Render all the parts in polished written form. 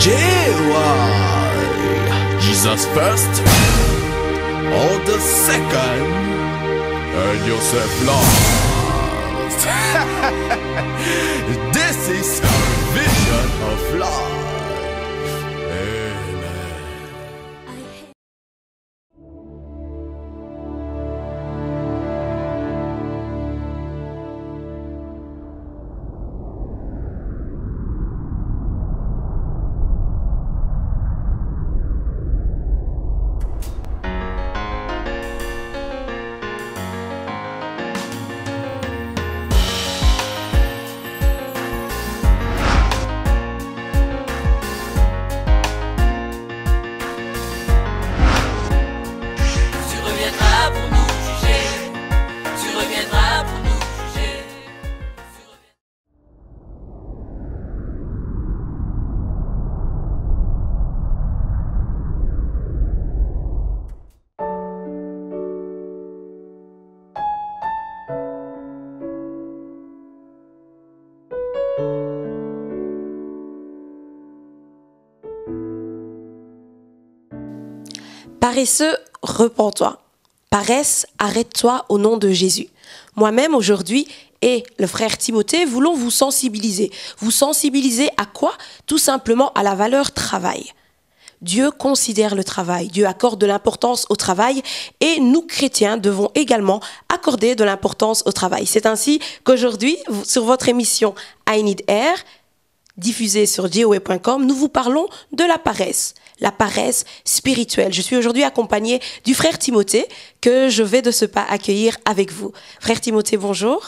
J.Y. Jesus first, all the second, and yourself lost. This is vision of life. Amen. Paresseux, repens-toi. Paresse, arrête-toi au nom de Jésus. Moi-même, aujourd'hui, et le frère Timothée, voulons vous sensibiliser. Vous sensibiliser à quoi? Tout simplement à la valeur travail. Dieu considère le travail, Dieu accorde de l'importance au travail et nous, chrétiens, devons également accorder de l'importance au travail. C'est ainsi qu'aujourd'hui, sur votre émission I Need Air, diffusée sur joa.com, nous vous parlons de la paresse spirituelle. Je suis aujourd'hui accompagnée du frère Timothée que je vais de ce pas accueillir avec vous. Frère Timothée, bonjour.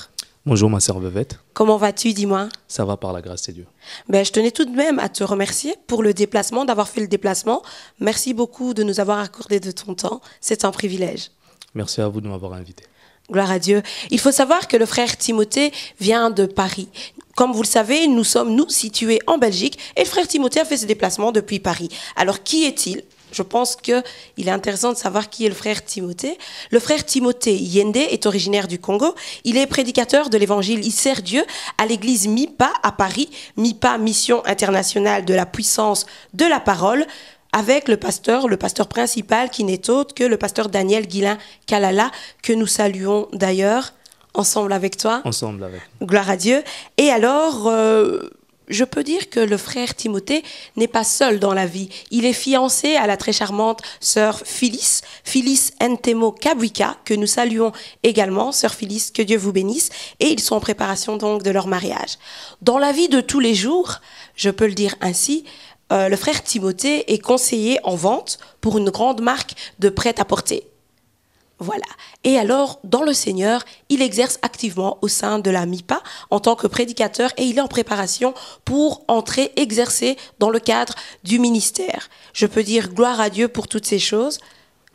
Bonjour ma sœur Vevette. Comment vas-tu, dis-moi? Ça va par la grâce de Dieu. Je tenais tout de même à te remercier pour le déplacement, d'avoir fait le déplacement. Merci beaucoup de nous avoir accordé de ton temps. C'est un privilège. Merci à vous de m'avoir invité. Gloire à Dieu. Il faut savoir que le frère Timothée vient de Paris. Comme vous le savez, nous sommes, situés en Belgique et le frère Timothée a fait ses déplacements depuis Paris. Alors, qui est-il? Je pense qu'il est intéressant de savoir qui est le frère Timothée. Le frère Timothée Yende est originaire du Congo. Il est prédicateur de l'évangile. Il sert Dieu à l'église MIPA à Paris. MIPA, Mission internationale de la puissance de la parole, avec le pasteur principal qui n'est autre que le pasteur Daniel Guilain Kalala, que nous saluons d'ailleurs ensemble avec toi. Ensemble avec. Gloire à Dieu. Et alors, je peux dire que le frère Timothée n'est pas seul dans la vie. Il est fiancé à la très charmante sœur Phyllis Ntemo Kabwika, que nous saluons également. Sœur Phyllis, que Dieu vous bénisse. Et ils sont en préparation donc de leur mariage. Dans la vie de tous les jours, je peux le dire ainsi, le frère Timothée est conseiller en vente pour une grande marque de prêt-à-porter. Voilà. Et alors, dans le Seigneur, il exerce activement au sein de la MIPA en tant que prédicateur et il est en préparation pour exercer dans le cadre du ministère. Je peux dire gloire à Dieu pour toutes ces choses.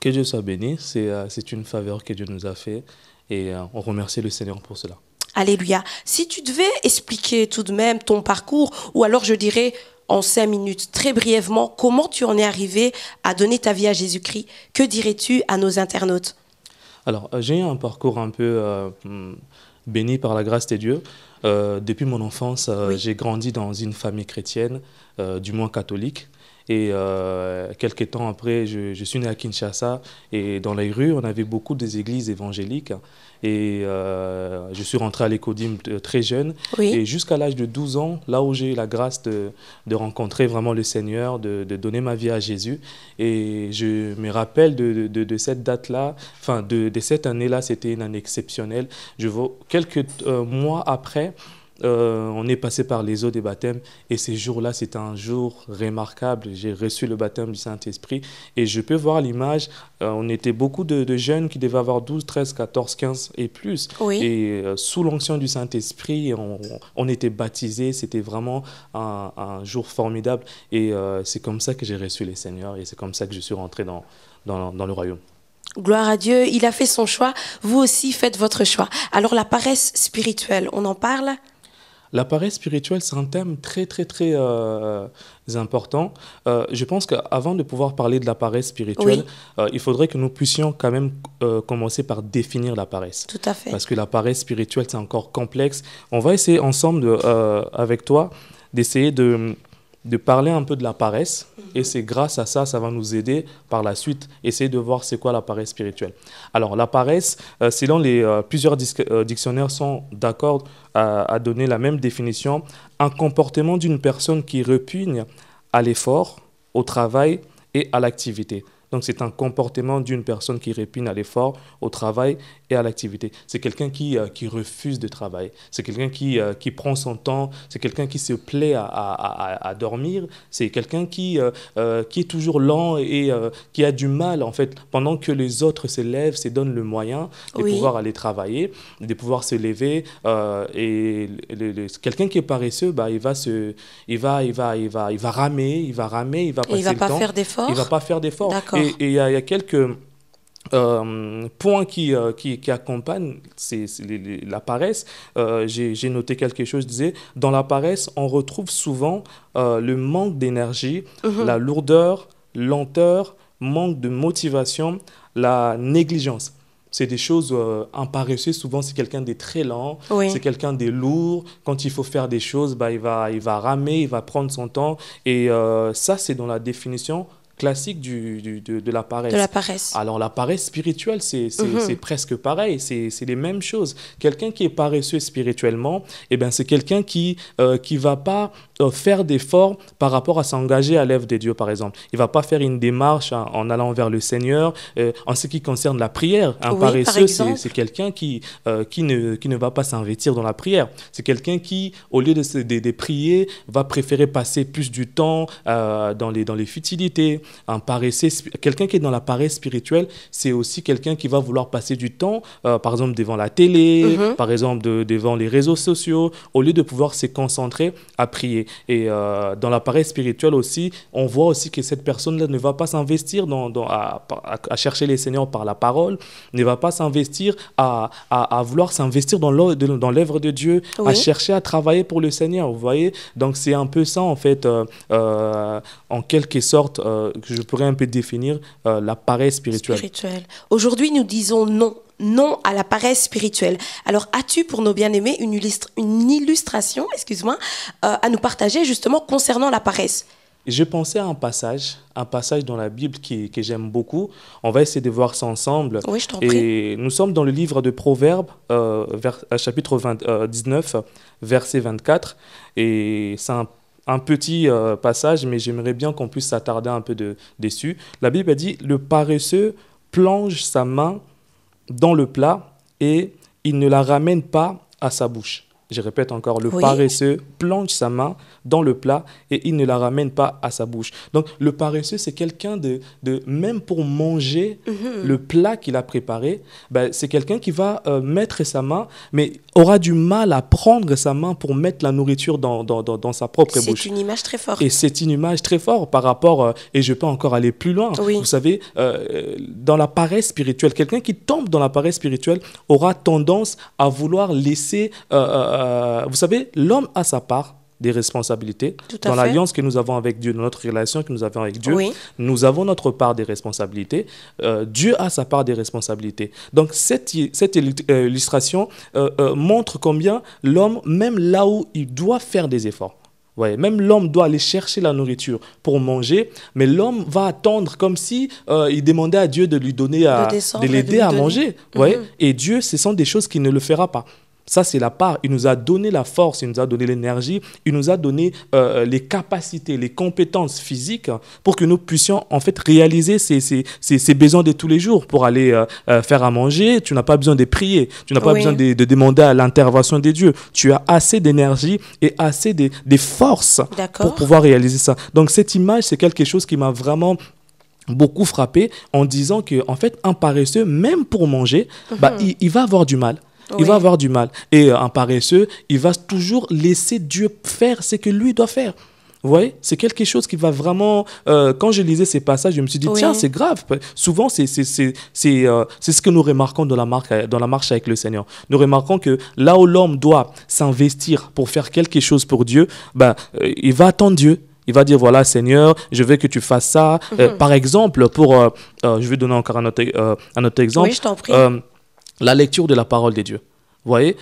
Que Dieu soit béni, c'est une faveur que Dieu nous a fait et on remercie le Seigneur pour cela. Alléluia. Si tu devais expliquer tout de même ton parcours, ou alors je dirais en 5 minutes, très brièvement, comment tu en es arrivé à donner ta vie à Jésus-Christ, que dirais-tu à nos internautes? Alors, j'ai eu un parcours un peu béni par la grâce de Dieu. Depuis mon enfance, oui. J'ai grandi dans une famille chrétienne, du moins catholique. Et quelques temps après, je suis né à Kinshasa. Et dans les rues, on avait beaucoup des églises évangéliques. Et je suis rentré à l'Écodim très jeune. Oui. Et jusqu'à l'âge de 12 ans, là où j'ai eu la grâce de rencontrer vraiment le Seigneur, de donner ma vie à Jésus. Et je me rappelle de cette date-là, enfin de cette année-là, c'était une année exceptionnelle. Quelques mois après, on est passé par les eaux des baptêmes et ces jours-là, c'était un jour remarquable. J'ai reçu le baptême du Saint-Esprit et je peux voir l'image. On était beaucoup de jeunes qui devaient avoir 12, 13, 14, 15 et plus. Oui. Et sous l'onction du Saint-Esprit, on était baptisés. C'était vraiment un jour formidable et c'est comme ça que j'ai reçu les Seigneurs et c'est comme ça que je suis rentré dans le royaume. Gloire à Dieu, il a fait son choix. Vous aussi, faites votre choix. Alors, la paresse spirituelle, on en parle ? La paresse spirituelle, c'est un thème très, très, très important. Je pense qu'avant de pouvoir parler de la paresse spirituelle, oui. Il faudrait que nous puissions quand même commencer par définir la paresse. Tout à fait. Parce que la paresse spirituelle, c'est encore complexe. On va essayer ensemble, avec toi, d'essayer de de parler un peu de la paresse. Et c'est grâce à ça, ça va nous aider par la suite, essayer de voir c'est quoi la paresse spirituelle. Alors, la paresse, selon plusieurs dictionnaires sont d'accord à donner la même définition, un comportement d'une personne qui repugne à l'effort, au travail et à l'activité. Donc, c'est un comportement d'une personne qui répugne à l'effort, au travail et à l'activité. C'est quelqu'un qui refuse de travailler. C'est quelqu'un qui prend son temps. C'est quelqu'un qui se plaît à dormir. C'est quelqu'un qui est toujours lent et qui a du mal, en fait, pendant que les autres se lèvent, se donnent le moyen de pouvoir aller travailler, de pouvoir se lever. Quelqu'un qui est paresseux, bah, il va ramer, il va passer le temps. Il ne va pas faire d'efforts. Il ne va pas faire d'efforts. D'accord. Et il y a quelques points qui accompagnent la paresse. J'ai noté quelque chose, je disais, dans la paresse, on retrouve souvent le manque d'énergie, la lourdeur, lenteur, manque de motivation, la négligence. C'est des choses, un paresseux, souvent, c'est quelqu'un de très lent, c'est quelqu'un de lourd. Quand il faut faire des choses, bah, il va ramer, il va prendre son temps. Et ça, c'est dans la définition classique de la paresse. De la paresse. Alors, la paresse spirituelle, c'est presque pareil, c'est les mêmes choses. Quelqu'un qui est paresseux spirituellement, eh ben, c'est quelqu'un qui va pas faire d'efforts par rapport à s'engager à l'œuvre de Dieu, par exemple. Il va pas faire une démarche en allant vers le Seigneur. En ce qui concerne la prière, un paresseux, c'est quelqu'un qui ne va pas s'investir dans la prière. C'est quelqu'un qui, au lieu de prier, va préférer passer plus du temps dans les futilités. Un paresseux, quelqu'un qui est dans la paresse spirituelle, c'est aussi quelqu'un qui va vouloir passer du temps, par exemple, devant la télé, par exemple, devant les réseaux sociaux, au lieu de pouvoir se concentrer à prier. Et dans la paresse spirituelle aussi, on voit aussi que cette personne-là ne va pas s'investir à chercher les Seigneurs par la parole, ne va pas s'investir à vouloir s'investir dans l'œuvre de Dieu, à chercher à travailler pour le Seigneur, vous voyez. Donc, c'est un peu ça, en fait, en quelque sorte, que je pourrais un peu définir la paresse spirituelle. Aujourd'hui, nous disons non à la paresse spirituelle. Alors, as-tu pour nos bien-aimés une illustration, à nous partager justement concernant la paresse? J'ai pensé à un passage dans la Bible que j'aime beaucoup. On va essayer de voir ça ensemble. Oui, je t'en prie. Et nous sommes dans le livre de Proverbes, chapitre 19, verset 24. Et c'est un petit passage, mais j'aimerais bien qu'on puisse s'attarder un peu dessus. La Bible a dit « Le paresseux plonge sa main dans le plat et il ne la ramène pas à sa bouche. » Je répète encore, le paresseux plonge sa main dans le plat et il ne la ramène pas à sa bouche. Donc, le paresseux, c'est quelqu'un même pour manger le plat qu'il a préparé, ben, c'est quelqu'un qui va mettre sa main, mais aura du mal à prendre sa main pour mettre la nourriture dans sa propre bouche. C'est une image très forte. Et c'est une image très forte par rapport, et je peux encore aller plus loin. Vous savez, dans la paresse spirituelle, quelqu'un qui tombe dans la paresse spirituelle aura tendance à vouloir laisser... vous savez, l'homme a sa part des responsabilités. Dans l'alliance que nous avons avec Dieu, dans notre relation que nous avons avec Dieu, nous avons notre part des responsabilités. Dieu a sa part des responsabilités. Donc, cette illustration montre combien l'homme, même là où il doit faire des efforts, même l'homme doit aller chercher la nourriture pour manger, mais l'homme va attendre comme si il demandait à Dieu de lui donner, de l'aider à manger. Et Dieu, ce sont des choses qu'il ne le fera pas. Ça, c'est la part. Il nous a donné la force, il nous a donné l'énergie, il nous a donné les capacités, les compétences physiques pour que nous puissions en fait réaliser ces besoins de tous les jours. Pour aller faire à manger, tu n'as pas besoin de prier, tu n'as pas besoin de demander à l'intervention de Dieu. Tu as assez d'énergie et assez de force pour pouvoir réaliser ça. Donc, cette image, c'est quelque chose qui m'a vraiment beaucoup frappé en disant qu'en fait, un paresseux, même pour manger, il va avoir du mal. Il va avoir du mal. Et un paresseux, il va toujours laisser Dieu faire ce que lui doit faire. Vous voyez, c'est quelque chose qui va vraiment... quand je lisais ces passages, je me suis dit, tiens, c'est grave. Souvent, c'est ce que nous remarquons dans la marche avec le Seigneur. Nous remarquons que là où l'homme doit s'investir pour faire quelque chose pour Dieu, il va attendre Dieu. Il va dire, voilà, Seigneur, je veux que tu fasses ça. Par exemple, je vais donner encore un autre exemple. Oui, je t'en prie. La lecture de la parole de Dieu. Vous voyez,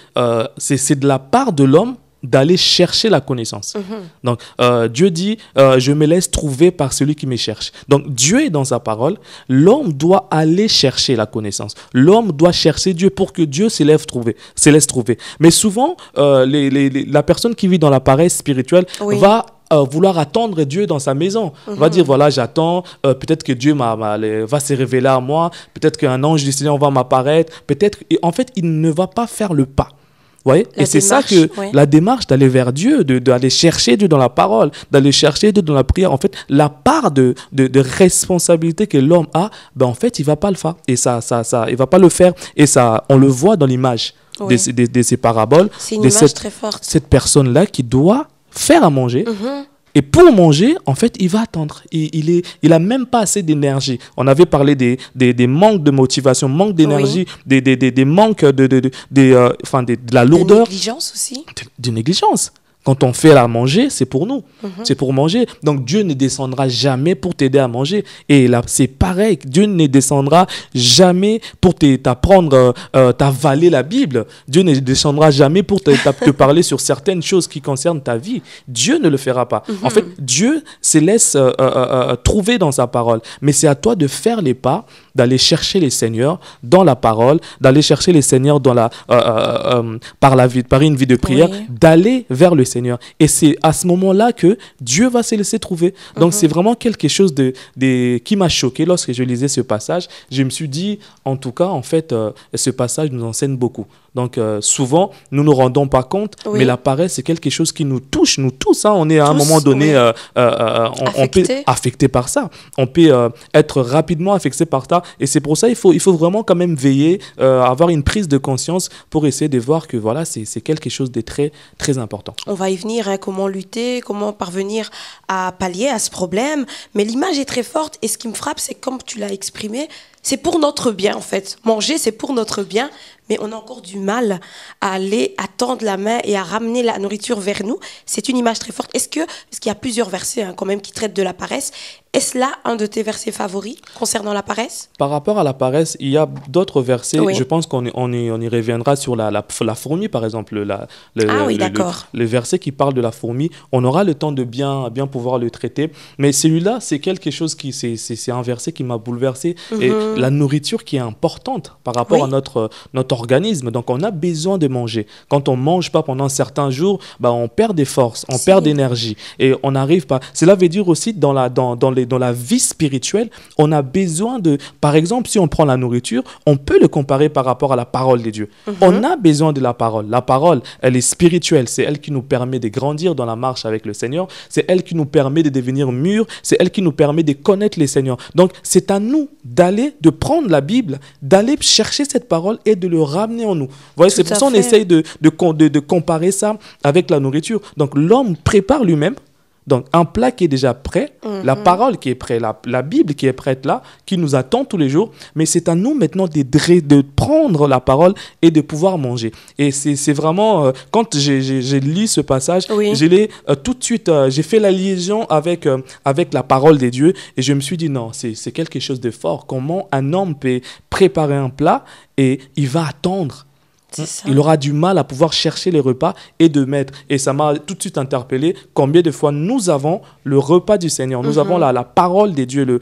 c'est de la part de l'homme d'aller chercher la connaissance. Donc, Dieu dit, je me laisse trouver par celui qui me cherche. Donc, Dieu est dans sa parole. L'homme doit aller chercher la connaissance. L'homme doit chercher Dieu pour que Dieu se laisse trouver. Mais souvent, la personne qui vit dans la paresse spirituelle va vouloir attendre Dieu dans sa maison. Va dire, voilà, j'attends, peut-être que Dieu va se révéler à moi, peut-être qu'un ange du Seigneur va m'apparaître, peut-être... Et en fait, il ne va pas faire le pas. Et c'est ça que la démarche d'aller vers Dieu, d'aller chercher Dieu dans la parole, d'aller chercher Dieu dans la prière, en fait, la part de responsabilité que l'homme a, en fait, il ne va pas le faire. Et il va pas le faire. Et ça, on le voit dans l'image de ces paraboles. C'est une image très forte. Cette personne-là qui doit faire à manger. Et pour manger, en fait, il va attendre. Il a même pas assez d'énergie. On avait parlé des manques de motivation, manque d'énergie, des manques de la lourdeur. De négligence aussi. De négligence. Quand on fait à manger, c'est pour nous. C'est pour manger. Donc Dieu ne descendra jamais pour t'aider à manger. Et là, c'est pareil. Dieu ne descendra jamais pour t'apprendre, t'avaler la Bible. Dieu ne descendra jamais pour te parler sur certaines choses qui concernent ta vie. Dieu ne le fera pas. En fait, Dieu se laisse trouver dans sa parole. Mais c'est à toi de faire les pas, d'aller chercher les seigneurs dans la parole, d'aller chercher les seigneurs par une vie de prière, d'aller vers le Seigneur. Et c'est à ce moment-là que Dieu va se laisser trouver. Donc c'est vraiment quelque chose qui m'a choqué lorsque je lisais ce passage. Je me suis dit, en tout cas, en fait, ce passage nous enseigne beaucoup. Donc souvent, nous ne nous rendons pas compte, mais la paresse, c'est quelque chose qui nous touche, nous tous. On est à un moment donné on peut affecté par ça. On peut être rapidement affecté par ça. Et c'est pour ça qu'il faut vraiment quand même veiller, avoir une prise de conscience pour essayer de voir que voilà, c'est quelque chose de très, très important. On va y venir, comment lutter, comment parvenir à pallier à ce problème. Mais l'image est très forte et ce qui me frappe, c'est comme tu l'as exprimé, c'est pour notre bien en fait. Manger, c'est pour notre bien, mais on a encore du mal à aller tendre la main et à ramener la nourriture vers nous. C'est une image très forte. Parce qu'il y a plusieurs versets quand même qui traitent de la paresse. Est-ce là un de tes versets favoris concernant la paresse? Par rapport à la paresse, il y a d'autres versets. Je pense qu'on y reviendra sur la fourmi, par exemple. Le verset qui parle de la fourmi, on aura le temps de bien pouvoir le traiter. Mais celui-là, c'est quelque chose c'est un verset qui m'a bouleversé. Et la nourriture qui est importante par rapport à notre organisme. Donc, on a besoin de manger. Quand on ne mange pas pendant certains jours, on perd des forces, on perd d'énergie. Et on n'arrive pas... Cela veut dire aussi dans la vie spirituelle, on a besoin de... Par exemple, si on prend la nourriture, on peut le comparer par rapport à la parole de Dieu. On a besoin de la parole. La parole, elle est spirituelle. C'est elle qui nous permet de grandir dans la marche avec le Seigneur. C'est elle qui nous permet de devenir mûrs. C'est elle qui nous permet de connaître le Seigneur. Donc, c'est à nous de prendre la Bible, d'aller chercher cette parole et de le ramener en nous. Vous voyez, c'est pour ça qu'on essaye de comparer ça avec la nourriture. Donc, l'homme prépare lui-même. Donc, un plat qui est déjà prêt, la parole qui est prête, la Bible qui est prête là, qui nous attend tous les jours. Mais c'est à nous maintenant de prendre la parole et de pouvoir manger. Et c'est vraiment, quand j'ai lu ce passage, je l'ai tout de suite, j'ai fait la liaison avec la parole de Dieu. Et je me suis dit, non, c'est quelque chose de fort. Comment un homme peut préparer un plat et il va attendre. Il aura du mal à pouvoir chercher les repas et de mettre. Et ça m'a tout de suite interpellé. Combien de fois nous avons le repas du Seigneur, nous avons la parole de Dieu,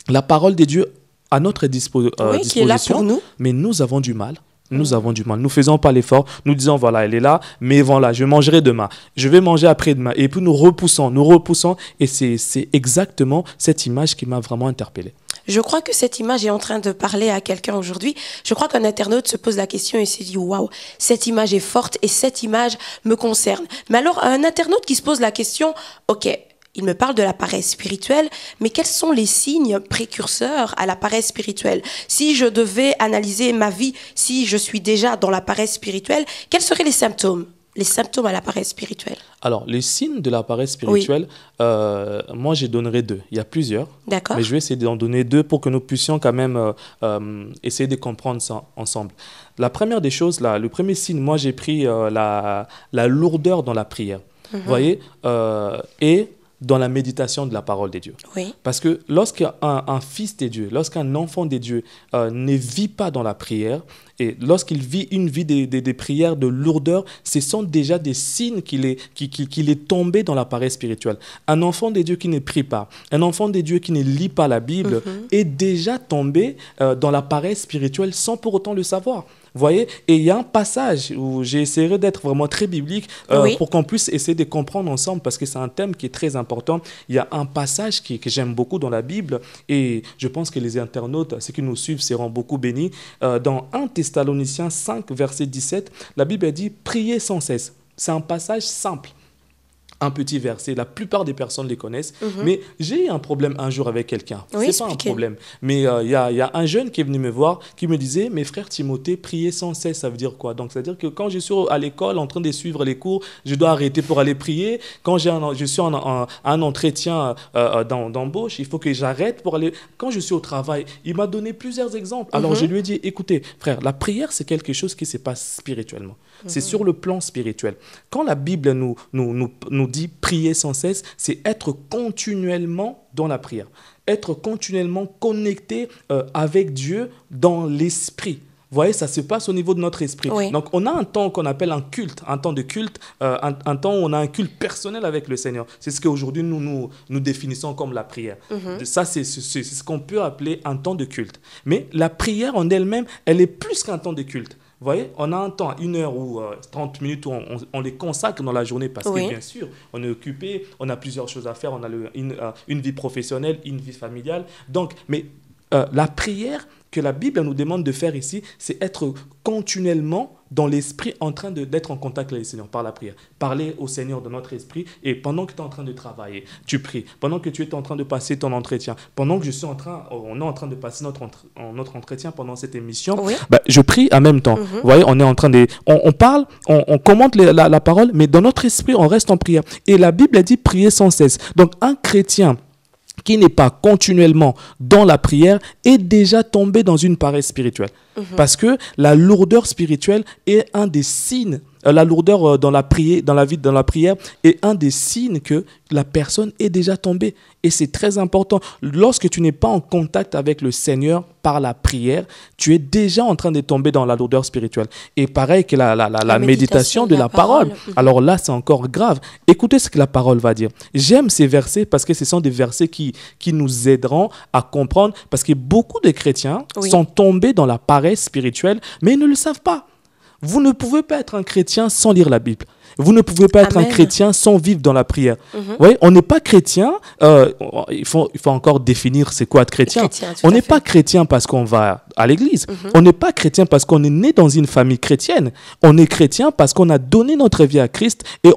la parole de Dieu à notre disposition, qui est là pour nous. Mais nous avons du mal. Nous avons du mal. Nous ne faisons pas l'effort. Nous disons, voilà, elle est là, mais voilà, je mangerai demain. Je vais manger après-demain. Et puis nous repoussons. Et c'est exactement cette image qui m'a vraiment interpellé. Je crois que cette image est en train de parler à quelqu'un aujourd'hui. Je crois qu'un internaute se pose la question et se dit « Waouh, cette image est forte et cette image me concerne. » Mais alors, un internaute qui se pose la question « Ok, il me parle de la paresse spirituelle, mais quels sont les signes précurseurs à la paresse spirituelle? Si je devais analyser ma vie, si je suis déjà dans la paresse spirituelle, quels seraient les symptômes à la paresse spirituelle? Alors, les signes de la paresse spirituelle, moi, je donnerai 2. Il y a plusieurs. D'accord. Mais je vais essayer d'en donner 2 pour que nous puissions quand même essayer de comprendre ça ensemble. La première des choses, là, le premier signe, moi, j'ai pris la lourdeur dans la prière. Vous voyez, et dans la méditation de la parole de Dieu. Oui. Parce que lorsqu'un fils de Dieu, lorsqu'un enfant de Dieu ne vit pas dans la prière, et lorsqu'il vit une vie des prières de lourdeur, ce sont déjà des signes qu'il est tombé dans la paresse spirituelle. Un enfant de Dieu qui ne prie pas, un enfant de Dieu qui ne lit pas la Bible est déjà tombé dans la paresse spirituelle sans pour autant le savoir. Vous voyez, et il y a un passage où j'essaierai d'être vraiment très biblique pour qu'on puisse essayer de comprendre ensemble, parce que c'est un thème qui est très important. Il y a un passage que j'aime beaucoup dans la Bible, et je pense que les internautes, ceux qui nous suivent, seront beaucoup bénis. Dans 1 Thessaloniciens 5, verset 17, la Bible dit « Priez sans cesse ». C'est un passage simple. Un petit verset, la plupart des personnes les connaissent, mais j'ai eu un problème un jour avec quelqu'un. Oui, c'est pas un problème, mais il y a un jeune qui est venu me voir, qui me disait, mes frères Timothée, prier sans cesse, ça veut dire quoi? Donc, c'est-à-dire que quand je suis à l'école en train de suivre les cours, je dois arrêter pour aller prier. Quand je suis en un entretien d'embauche, il faut que j'arrête pour aller... Quand je suis au travail, il m'a donné plusieurs exemples. Alors, je lui ai dit, écoutez, frère, la prière, c'est quelque chose qui se passe spirituellement. C'est sur le plan spirituel. Quand la Bible nous dit prier sans cesse, c'est être continuellement dans la prière, être continuellement connecté avec Dieu dans l'esprit. Vous voyez, ça se passe au niveau de notre esprit. Oui. Donc, on a un temps qu'on appelle un culte, un temps de culte, un temps où on a un culte personnel avec le Seigneur. C'est ce qu'aujourd'hui nous définissons comme la prière. Ça, c'est ce qu'on peut appeler un temps de culte. Mais la prière en elle-même, elle est plus qu'un temps de culte. Vous voyez, on a un temps, 1 heure ou 30 minutes où on les consacre dans la journée parce que, bien sûr, on est occupé, on a plusieurs choses à faire, on a une vie professionnelle, une vie familiale. Donc, mais la prière que la Bible nous demande de faire ici, c'est être continuellement dans l'esprit en train d'être en contact avec le Seigneur par la prière. Parler au Seigneur de notre esprit, et pendant que tu es en train de travailler, tu pries. Pendant que tu es en train de passer ton entretien, pendant que on est en train de passer notre entretien pendant cette émission, je prie en même temps. Vous voyez, on est en train de... On parle, on commente la parole, mais dans notre esprit, on reste en prière. Et la Bible dit prier sans cesse. Donc, un chrétien qui n'est pas continuellement dans la prière est déjà tombé dans une paresse spirituelle. Parce que la lourdeur spirituelle est un des signes, la lourdeur dans la prière est un des signes que la personne est déjà tombée. Et c'est très important. Lorsque tu n'es pas en contact avec le Seigneur par la prière, tu es déjà en train de tomber dans la lourdeur spirituelle. Et pareil que la méditation de la parole. Alors là, c'est encore grave. Écoutez ce que la parole va dire. J'aime ces versets parce que ce sont des versets qui nous aideront à comprendre. Parce que beaucoup de chrétiens sont tombés dans la paresse spirituelle, mais ils ne le savent pas. Vous ne pouvez pas être un chrétien sans lire la Bible. Vous ne pouvez pas être un chrétien sans vivre dans la prière. Vous voyez, on n'est pas chrétien, il faut encore définir c'est quoi être chrétien. On n'est pas chrétien parce qu'on va à l'église. On n'est pas chrétien parce qu'on est né dans une famille chrétienne. On est chrétien parce qu'on a donné notre vie à Christ et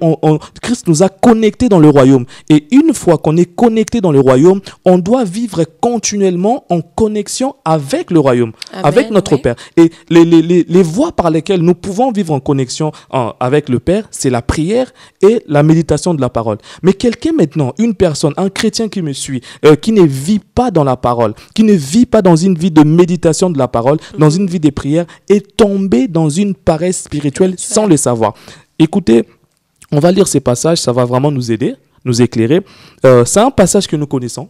Christ nous a connectés dans le royaume. Et une fois qu'on est connecté dans le royaume, on doit vivre continuellement en connexion avec le royaume, avec notre Père. Et les voies par lesquelles nous pouvons vivre en connexion avec le Père, c'est la prière et la méditation de la parole. Mais quelqu'un maintenant, une personne, un chrétien qui me suit, qui ne vit pas dans la parole, qui ne vit pas dans une vie de méditation de la parole, dans une vie de prière, est tombé dans une paresse spirituelle sans le savoir. Écoutez, on va lire ces passages, ça va vraiment nous aider, nous éclairer. C'est un passage que nous connaissons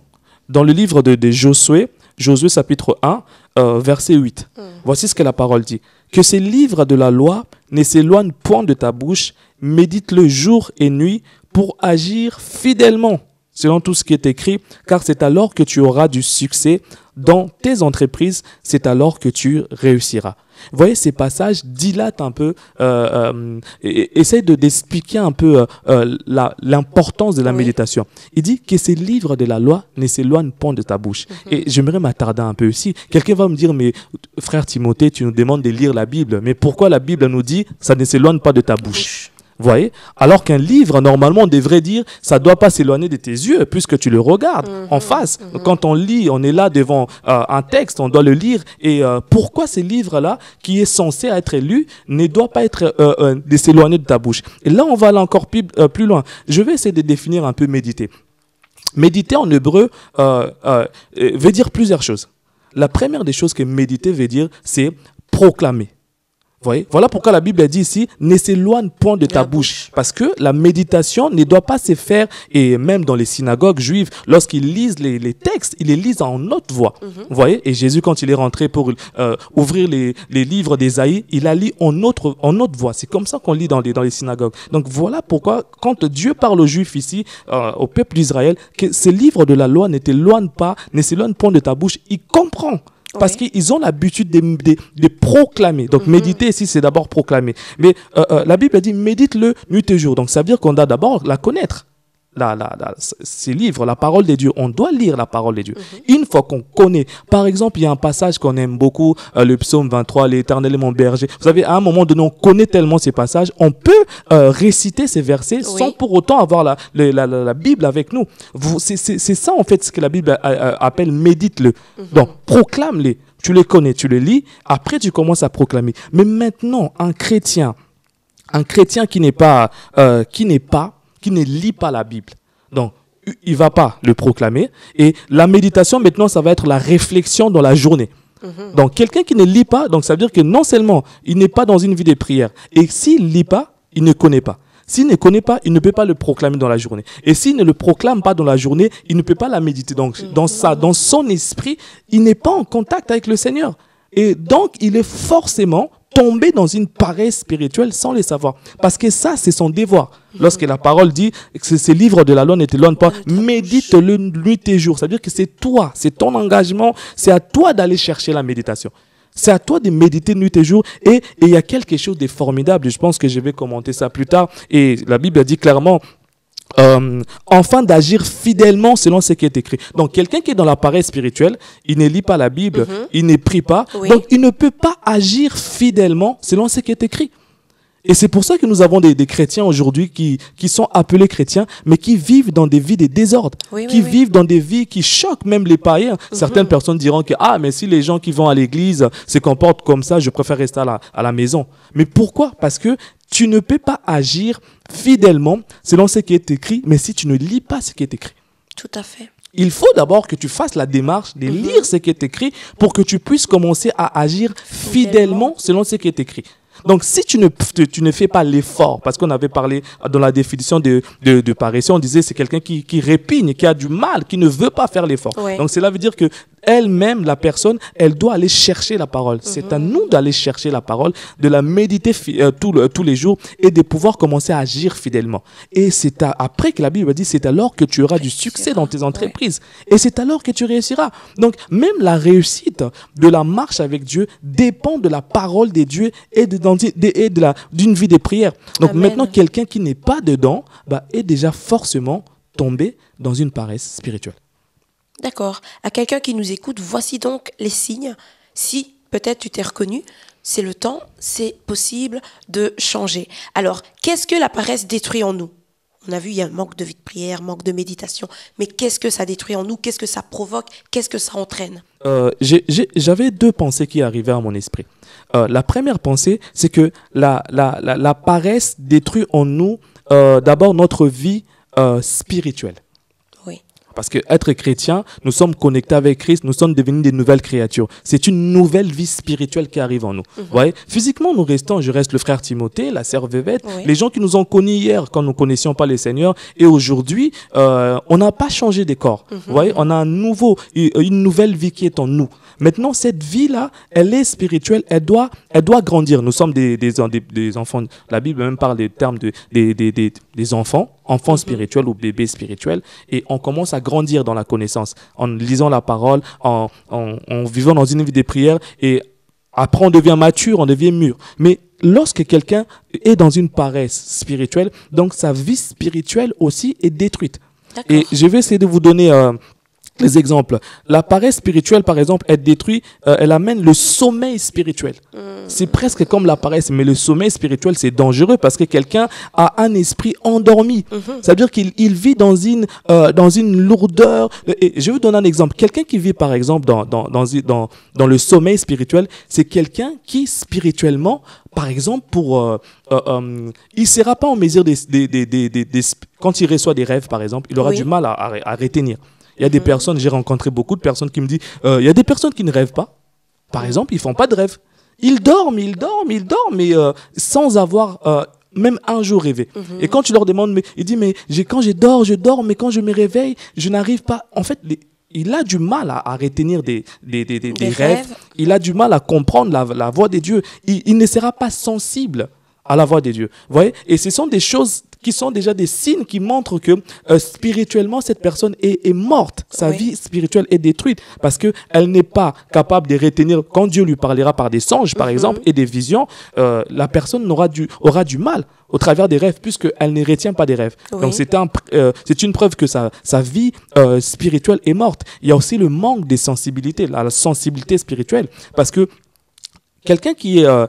dans le livre de Josué, Josué chapitre 1, verset 8. Voici ce que la parole dit. Que ces livres de la loi ne s'éloignent point de ta bouche, médite-le jour et nuit pour agir fidèlement selon tout ce qui est écrit, car c'est alors que tu auras du succès dans tes entreprises, c'est alors que tu réussiras. Vous voyez, ces passages dilatent un peu, essayent d'expliquer un peu l'importance de la méditation. Il dit que ces livres de la loi ne s'éloignent point de ta bouche. Et j'aimerais m'attarder un peu aussi. Quelqu'un va me dire, mais frère Timothée, tu nous demandes de lire la Bible, mais pourquoi la Bible nous dit ça ne s'éloigne pas de ta bouche? Vous voyez? Alors qu'un livre, normalement, on devrait dire, ça ne doit pas s'éloigner de tes yeux, puisque tu le regardes en face. Quand on lit, on est là devant un texte, on doit le lire. Et pourquoi ce livre-là, qui est censé être lu, ne doit pas être de s'éloigner de ta bouche? Et là, on va aller encore plus loin. Je vais essayer de définir un peu méditer. Méditer en hébreu veut dire plusieurs choses. La première des choses que méditer veut dire, c'est proclamer. Voyez, voilà pourquoi la Bible dit ici, ne s'éloigne point de ta bouche. Parce que la méditation ne doit pas se faire, et même dans les synagogues juives, lorsqu'ils lisent les textes, ils les lisent en haute voix. Vous voyez, et Jésus, quand il est rentré pour ouvrir les livres d'Ésaïe, il a lu en haute voix. C'est comme ça qu'on lit dans les synagogues. Donc voilà pourquoi, quand Dieu parle aux Juifs ici, au peuple d'Israël, que ces livres de la loi ne s'éloignent point de ta bouche, il comprend. Parce qu'ils ont l'habitude de proclamer. Donc, méditer ici, c'est d'abord proclamer. Mais la Bible dit, médite-le nuit et jour. Donc, ça veut dire qu'on doit d'abord la connaître. Ces livres, la parole de Dieu, on doit lire la parole de Dieu. Une fois qu'on connaît, par exemple, il y a un passage qu'on aime beaucoup, le psaume 23, l'Éternel est mon berger. Vous savez, à un moment donné, on connaît tellement ces passages, on peut réciter ces versets sans pour autant avoir la Bible avec nous. C'est ça, en fait, ce que la Bible appelle médite-le. Donc, proclame-les. Tu les connais, tu les lis, après tu commences à proclamer. Mais maintenant, un chrétien qui ne lit pas la Bible. Donc, il ne va pas le proclamer. Et la méditation, maintenant, ça va être la réflexion dans la journée. Donc, quelqu'un qui ne lit pas, donc ça veut dire que non seulement il n'est pas dans une vie de prière, et s'il ne lit pas, il ne connaît pas. S'il ne connaît pas, il ne peut pas le proclamer dans la journée. Et s'il ne le proclame pas dans la journée, il ne peut pas la méditer. Donc, dans son esprit, il n'est pas en contact avec le Seigneur. Et donc, il est forcément tomber dans une paresse spirituelle sans le savoir. Parce que ça, c'est son devoir. Lorsque la parole dit que ces livres de la loi ne t'éloignent pas, médite-le nuit et jour. C'est-à-dire que c'est toi, c'est ton engagement, c'est à toi d'aller chercher la méditation. C'est à toi de méditer nuit et jour. Et il y a quelque chose de formidable. Je pense que je vais commenter ça plus tard. Et la Bible dit clairement, enfin d'agir fidèlement selon ce qui est écrit. Donc quelqu'un qui est dans la paresse spirituelle, il ne lit pas la Bible, il ne prie pas, donc il ne peut pas agir fidèlement selon ce qui est écrit. Et c'est pour ça que nous avons des chrétiens aujourd'hui qui sont appelés chrétiens, mais qui vivent dans des vies de désordre, vivent dans des vies qui choquent même les païens. Certaines personnes diront que mais si les gens qui vont à l'église se comportent comme ça, je préfère rester à la maison. Mais pourquoi? Parce que tu ne peux pas agir fidèlement selon ce qui est écrit, mais si tu ne lis pas ce qui est écrit. Tout à fait. Il faut d'abord que tu fasses la démarche de lire ce qui est écrit pour que tu puisses commencer à agir fidèlement selon ce qui est écrit. Donc, si tu ne fais pas l'effort, parce qu'on avait parlé dans la définition de paresseux, on disait c'est quelqu'un qui répigne, qui a du mal, qui ne veut pas faire l'effort. Donc, cela veut dire que elle-même, la personne, elle doit aller chercher la parole. C'est à nous d'aller chercher la parole, de la méditer tous les jours et de pouvoir commencer à agir fidèlement. Et c'est après que la Bible dit, c'est alors que tu auras du succès dans tes entreprises. Et c'est alors que tu réussiras. Donc, même la réussite de la marche avec Dieu dépend de la parole de Dieu et d'une vie de prière. Donc, maintenant, quelqu'un qui n'est pas dedans est déjà forcément tombé dans une paresse spirituelle. D'accord. À quelqu'un qui nous écoute, voici donc les signes. Si peut-être tu t'es reconnu, c'est le temps, c'est possible de changer. Alors, qu'est-ce que la paresse détruit en nous? On a vu, il y a un manque de vie de prière, manque de méditation. Mais qu'est-ce que ça détruit en nous? Qu'est-ce que ça provoque? Qu'est-ce que ça entraîne? J'avais deux pensées qui arrivaient à mon esprit. La première pensée, c'est que la paresse détruit en nous d'abord notre vie spirituelle. Parce qu'être chrétien, nous sommes connectés avec Christ, nous sommes devenus des nouvelles créatures. C'est une nouvelle vie spirituelle qui arrive en nous. Voyez, physiquement, je reste le frère Timothée, la sœur Vévette, les gens qui nous ont connus hier quand nous ne connaissions pas le Seigneur. Et aujourd'hui, on n'a pas changé de corps. Voyez, on a une nouvelle vie qui est en nous. Maintenant, cette vie-là, elle est spirituelle, elle doit grandir. Nous sommes des enfants. La Bible même parle des termes des enfants spirituels ou bébés spirituels. Et on commence à grandir dans la connaissance, en lisant la parole, en vivant dans une vie de prière. Et après, on devient mature, on devient mûr. Mais lorsque quelqu'un est dans une paresse spirituelle, donc sa vie spirituelle aussi est détruite. Et je vais essayer de vous donner les exemples. La paresse spirituelle, par exemple, elle détruit, elle amène le sommeil spirituel. C'est presque comme la paresse, mais le sommeil spirituel, c'est dangereux parce que quelqu'un a un esprit endormi. Ça veut dire qu'il vit dans une lourdeur. Et je vais vous donner un exemple. Quelqu'un qui vit, par exemple, dans le sommeil spirituel, c'est quelqu'un qui, spirituellement, par exemple, il ne sera pas en mesure quand il reçoit des rêves, par exemple, il aura du mal à retenir. Il y a des personnes, j'ai rencontré beaucoup de personnes qui me disent, il y a des personnes qui ne rêvent pas. Par exemple, ils ne font pas de rêve. Ils dorment, mais sans avoir même un jour rêvé. Et quand tu leur demandes, mais il dit, mais quand je dors, mais quand je me réveille, je n'arrive pas. En fait, il a du mal à retenir des rêves. Il a du mal à comprendre la voix de Dieu. Il ne sera pas sensible à la voix de Dieu. Vous voyez? Et ce sont des choses qui sont déjà des signes qui montrent que spirituellement, cette personne est morte. Sa vie spirituelle est détruite parce qu'elle n'est pas capable de retenir. Quand Dieu lui parlera par des songes, par exemple, et des visions, la personne aura du mal au travers des rêves puisqu'elle ne retient pas des rêves. Donc, c'est une preuve que sa vie spirituelle est morte. Il y a aussi le manque de sensibilité, la sensibilité spirituelle, parce que quelqu'un qui a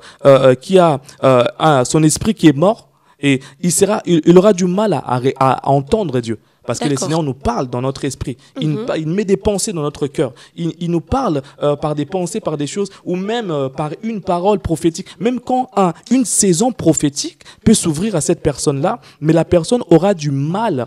son esprit qui est mort, et il aura du mal à entendre Dieu. Parce que le Seigneur nous parle dans notre esprit. Il met des pensées dans notre cœur. Il nous parle par des pensées, par des choses, ou même par une parole prophétique. Même quand une saison prophétique peut s'ouvrir à cette personne-là, mais la personne aura du mal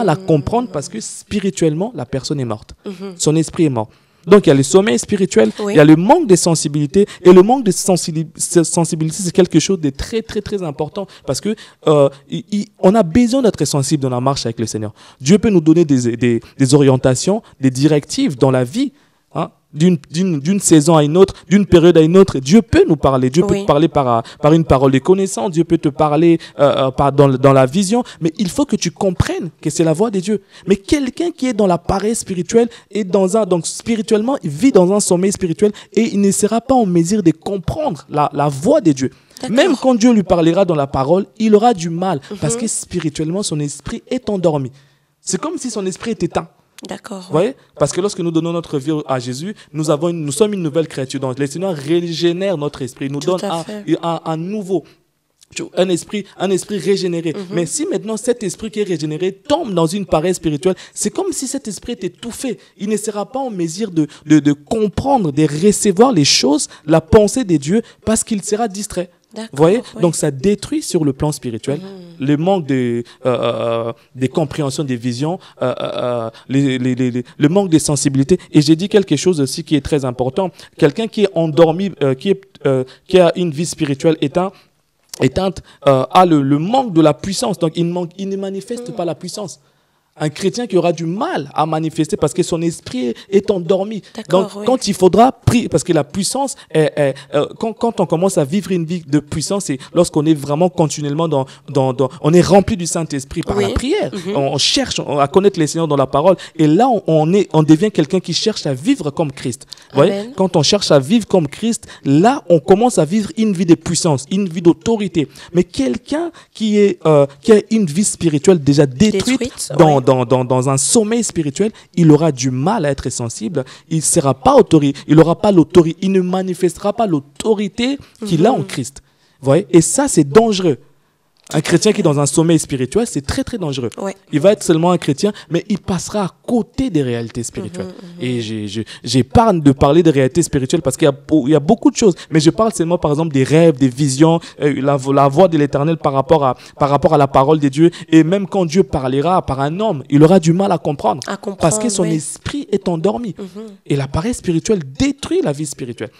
à comprendre parce que spirituellement, la personne est morte. Son esprit est mort. Donc, il y a le sommeil spirituel, il y a le manque de sensibilité. Et le manque de sensibilité, c'est quelque chose de très, très, très important. Parce que on a besoin d'être sensible dans la marche avec le Seigneur. Dieu peut nous donner des orientations, des directives dans la vie, hein, d'une saison à une autre, d'une période à une autre. Dieu peut nous parler. Dieu peut te parler par une parole de connaissance. Dieu peut te parler dans la vision. Mais il faut que tu comprennes que c'est la voix de Dieu. Mais quelqu'un qui est dans la paresse spirituelle donc spirituellement, il vit dans un sommeil spirituel et il ne sera pas en mesure de comprendre la voix de Dieu. Même quand Dieu lui parlera dans la parole, il aura du mal parce que spirituellement, son esprit est endormi. C'est comme si son esprit était éteint. D'accord. Vous voyez? Parce que lorsque nous donnons notre vie à Jésus, nous sommes une nouvelle créature. Donc, le Seigneur régénère notre esprit. Il nous donne un nouveau, un esprit régénéré. Mais si maintenant cet esprit qui est régénéré tombe dans une paresse spirituelle, c'est comme si cet esprit était étouffé. Il ne sera pas en mesure de comprendre, de recevoir les choses, la pensée de Dieu, parce qu'il sera distrait. Vous voyez? Donc, ça détruit sur le plan spirituel le manque de compréhension des visions, le manque de sensibilité. Et j'ai dit quelque chose aussi qui est très important. Quelqu'un qui est endormi, qui a une vie spirituelle éteinte, a le manque de la puissance. Donc, il ne manifeste pas la puissance. Un chrétien qui aura du mal à manifester parce que son esprit est endormi. Donc, quand il faudra prier, parce que la puissance, quand on commence à vivre une vie de puissance, c'est lorsqu'on est vraiment continuellement on est rempli du Saint-Esprit par la prière. On cherche à connaître les Seigneurs dans la parole. Et là, on devient quelqu'un qui cherche à vivre comme Christ. Vous voyez? Quand on cherche à vivre comme Christ, là, on commence à vivre une vie de puissance, une vie d'autorité. Mais quelqu'un qui a une vie spirituelle déjà détruite dans un sommeil spirituel, il aura du mal à être sensible. Il ne manifestera pas l'autorité qu'il a en Christ. Vous voyez? Et ça, c'est dangereux. Un chrétien qui est dans un sommeil spirituel, c'est très, très dangereux. Il va être seulement un chrétien, mais il passera à côté des réalités spirituelles. Et j'épargne de parler des réalités spirituelles parce qu'il y a beaucoup de choses. Mais je parle seulement, par exemple, des rêves, des visions, la voix de l'Éternel par rapport à la parole de Dieu. Et même quand Dieu parlera par un homme, il aura du mal à comprendre parce que son esprit est endormi. Et la paresse spirituelle détruit la vie spirituelle.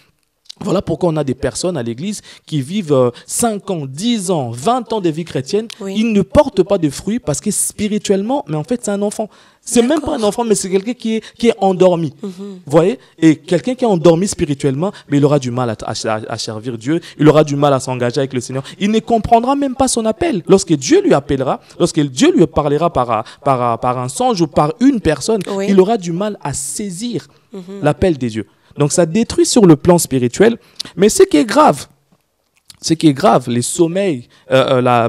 Voilà pourquoi on a des personnes à l'église qui vivent 5 ans, 10 ans, 20 ans de vie chrétienne. Ils ne portent pas de fruits parce que spirituellement, mais en fait, c'est un enfant. C'est même pas un enfant, mais c'est quelqu'un qui est endormi. Vous voyez? Et quelqu'un qui est endormi spirituellement, mais il aura du mal à servir Dieu. Il aura du mal à s'engager avec le Seigneur. Il ne comprendra même pas son appel. Lorsque Dieu lui appellera, lorsque Dieu lui parlera par un songe ou par une personne, il aura du mal à saisir l'appel des dieux. Donc, ça détruit sur le plan spirituel. Mais ce qui est grave, les sommeils,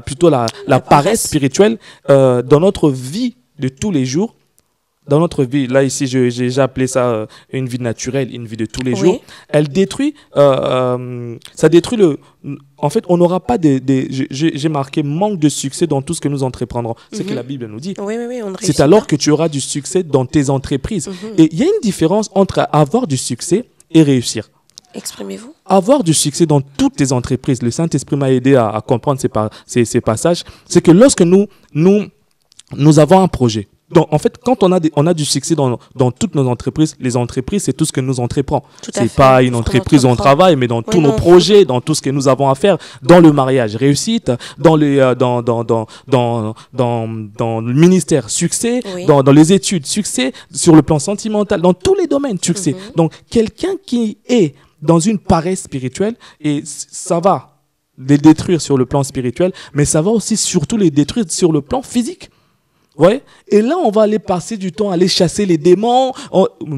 plutôt la paresse spirituelle dans notre vie de tous les jours, dans notre vie, là ici j'ai appelé ça une vie naturelle, une vie de tous les jours, elle détruit, ça détruit en fait, on n'aura pas j'ai marqué manque de succès dans tout ce que nous entreprendrons. C'est ce que la Bible nous dit. C'est alors que tu auras du succès dans tes entreprises. Et il y a une différence entre avoir du succès et réussir. Exprimez-vous. Avoir du succès dans toutes tes entreprises, le Saint-Esprit m'a aidé à comprendre ces passages, c'est que lorsque nous avons un projet, en fait, quand on a du succès dans toutes nos entreprises, les entreprises, c'est tout ce que nous entreprend. C'est fait. pas une entreprise où on travaille, mais dans tous nos projets, dans tout ce que nous avons à faire, dans le mariage, réussite, dans le ministère, succès, dans les études, succès, sur le plan sentimental, dans tous les domaines, succès. Donc, quelqu'un qui est dans une paresse spirituelle, et ça va les détruire sur le plan spirituel, mais ça va aussi surtout les détruire sur le plan physique. Ouais. Et là, on va aller passer du temps à aller chasser les démons.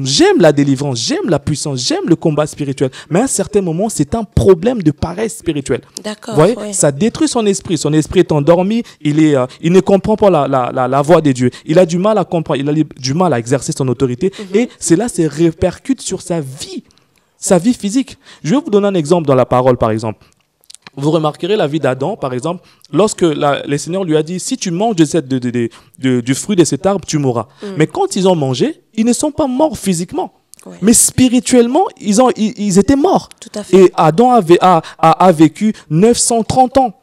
J'aime la délivrance, j'aime la puissance, j'aime le combat spirituel. Mais à un certain moment, c'est un problème de paresse spirituelle. D'accord. Ouais. Ça détruit son esprit. Son esprit est endormi. Il ne comprend pas la voix de Dieu. Il a du mal à comprendre. Il a du mal à exercer son autorité. Et cela se répercute sur sa vie physique. Je vais vous donner un exemple dans la parole, par exemple. Vous remarquerez la vie d'Adam, par exemple, lorsque le Seigneur lui a dit, si tu manges du fruit de cet arbre, tu mourras. Mais quand ils ont mangé, ils ne sont pas morts physiquement. Ouais. Mais spirituellement, ils étaient morts. Tout à fait. Et Adam a vécu 930 ans,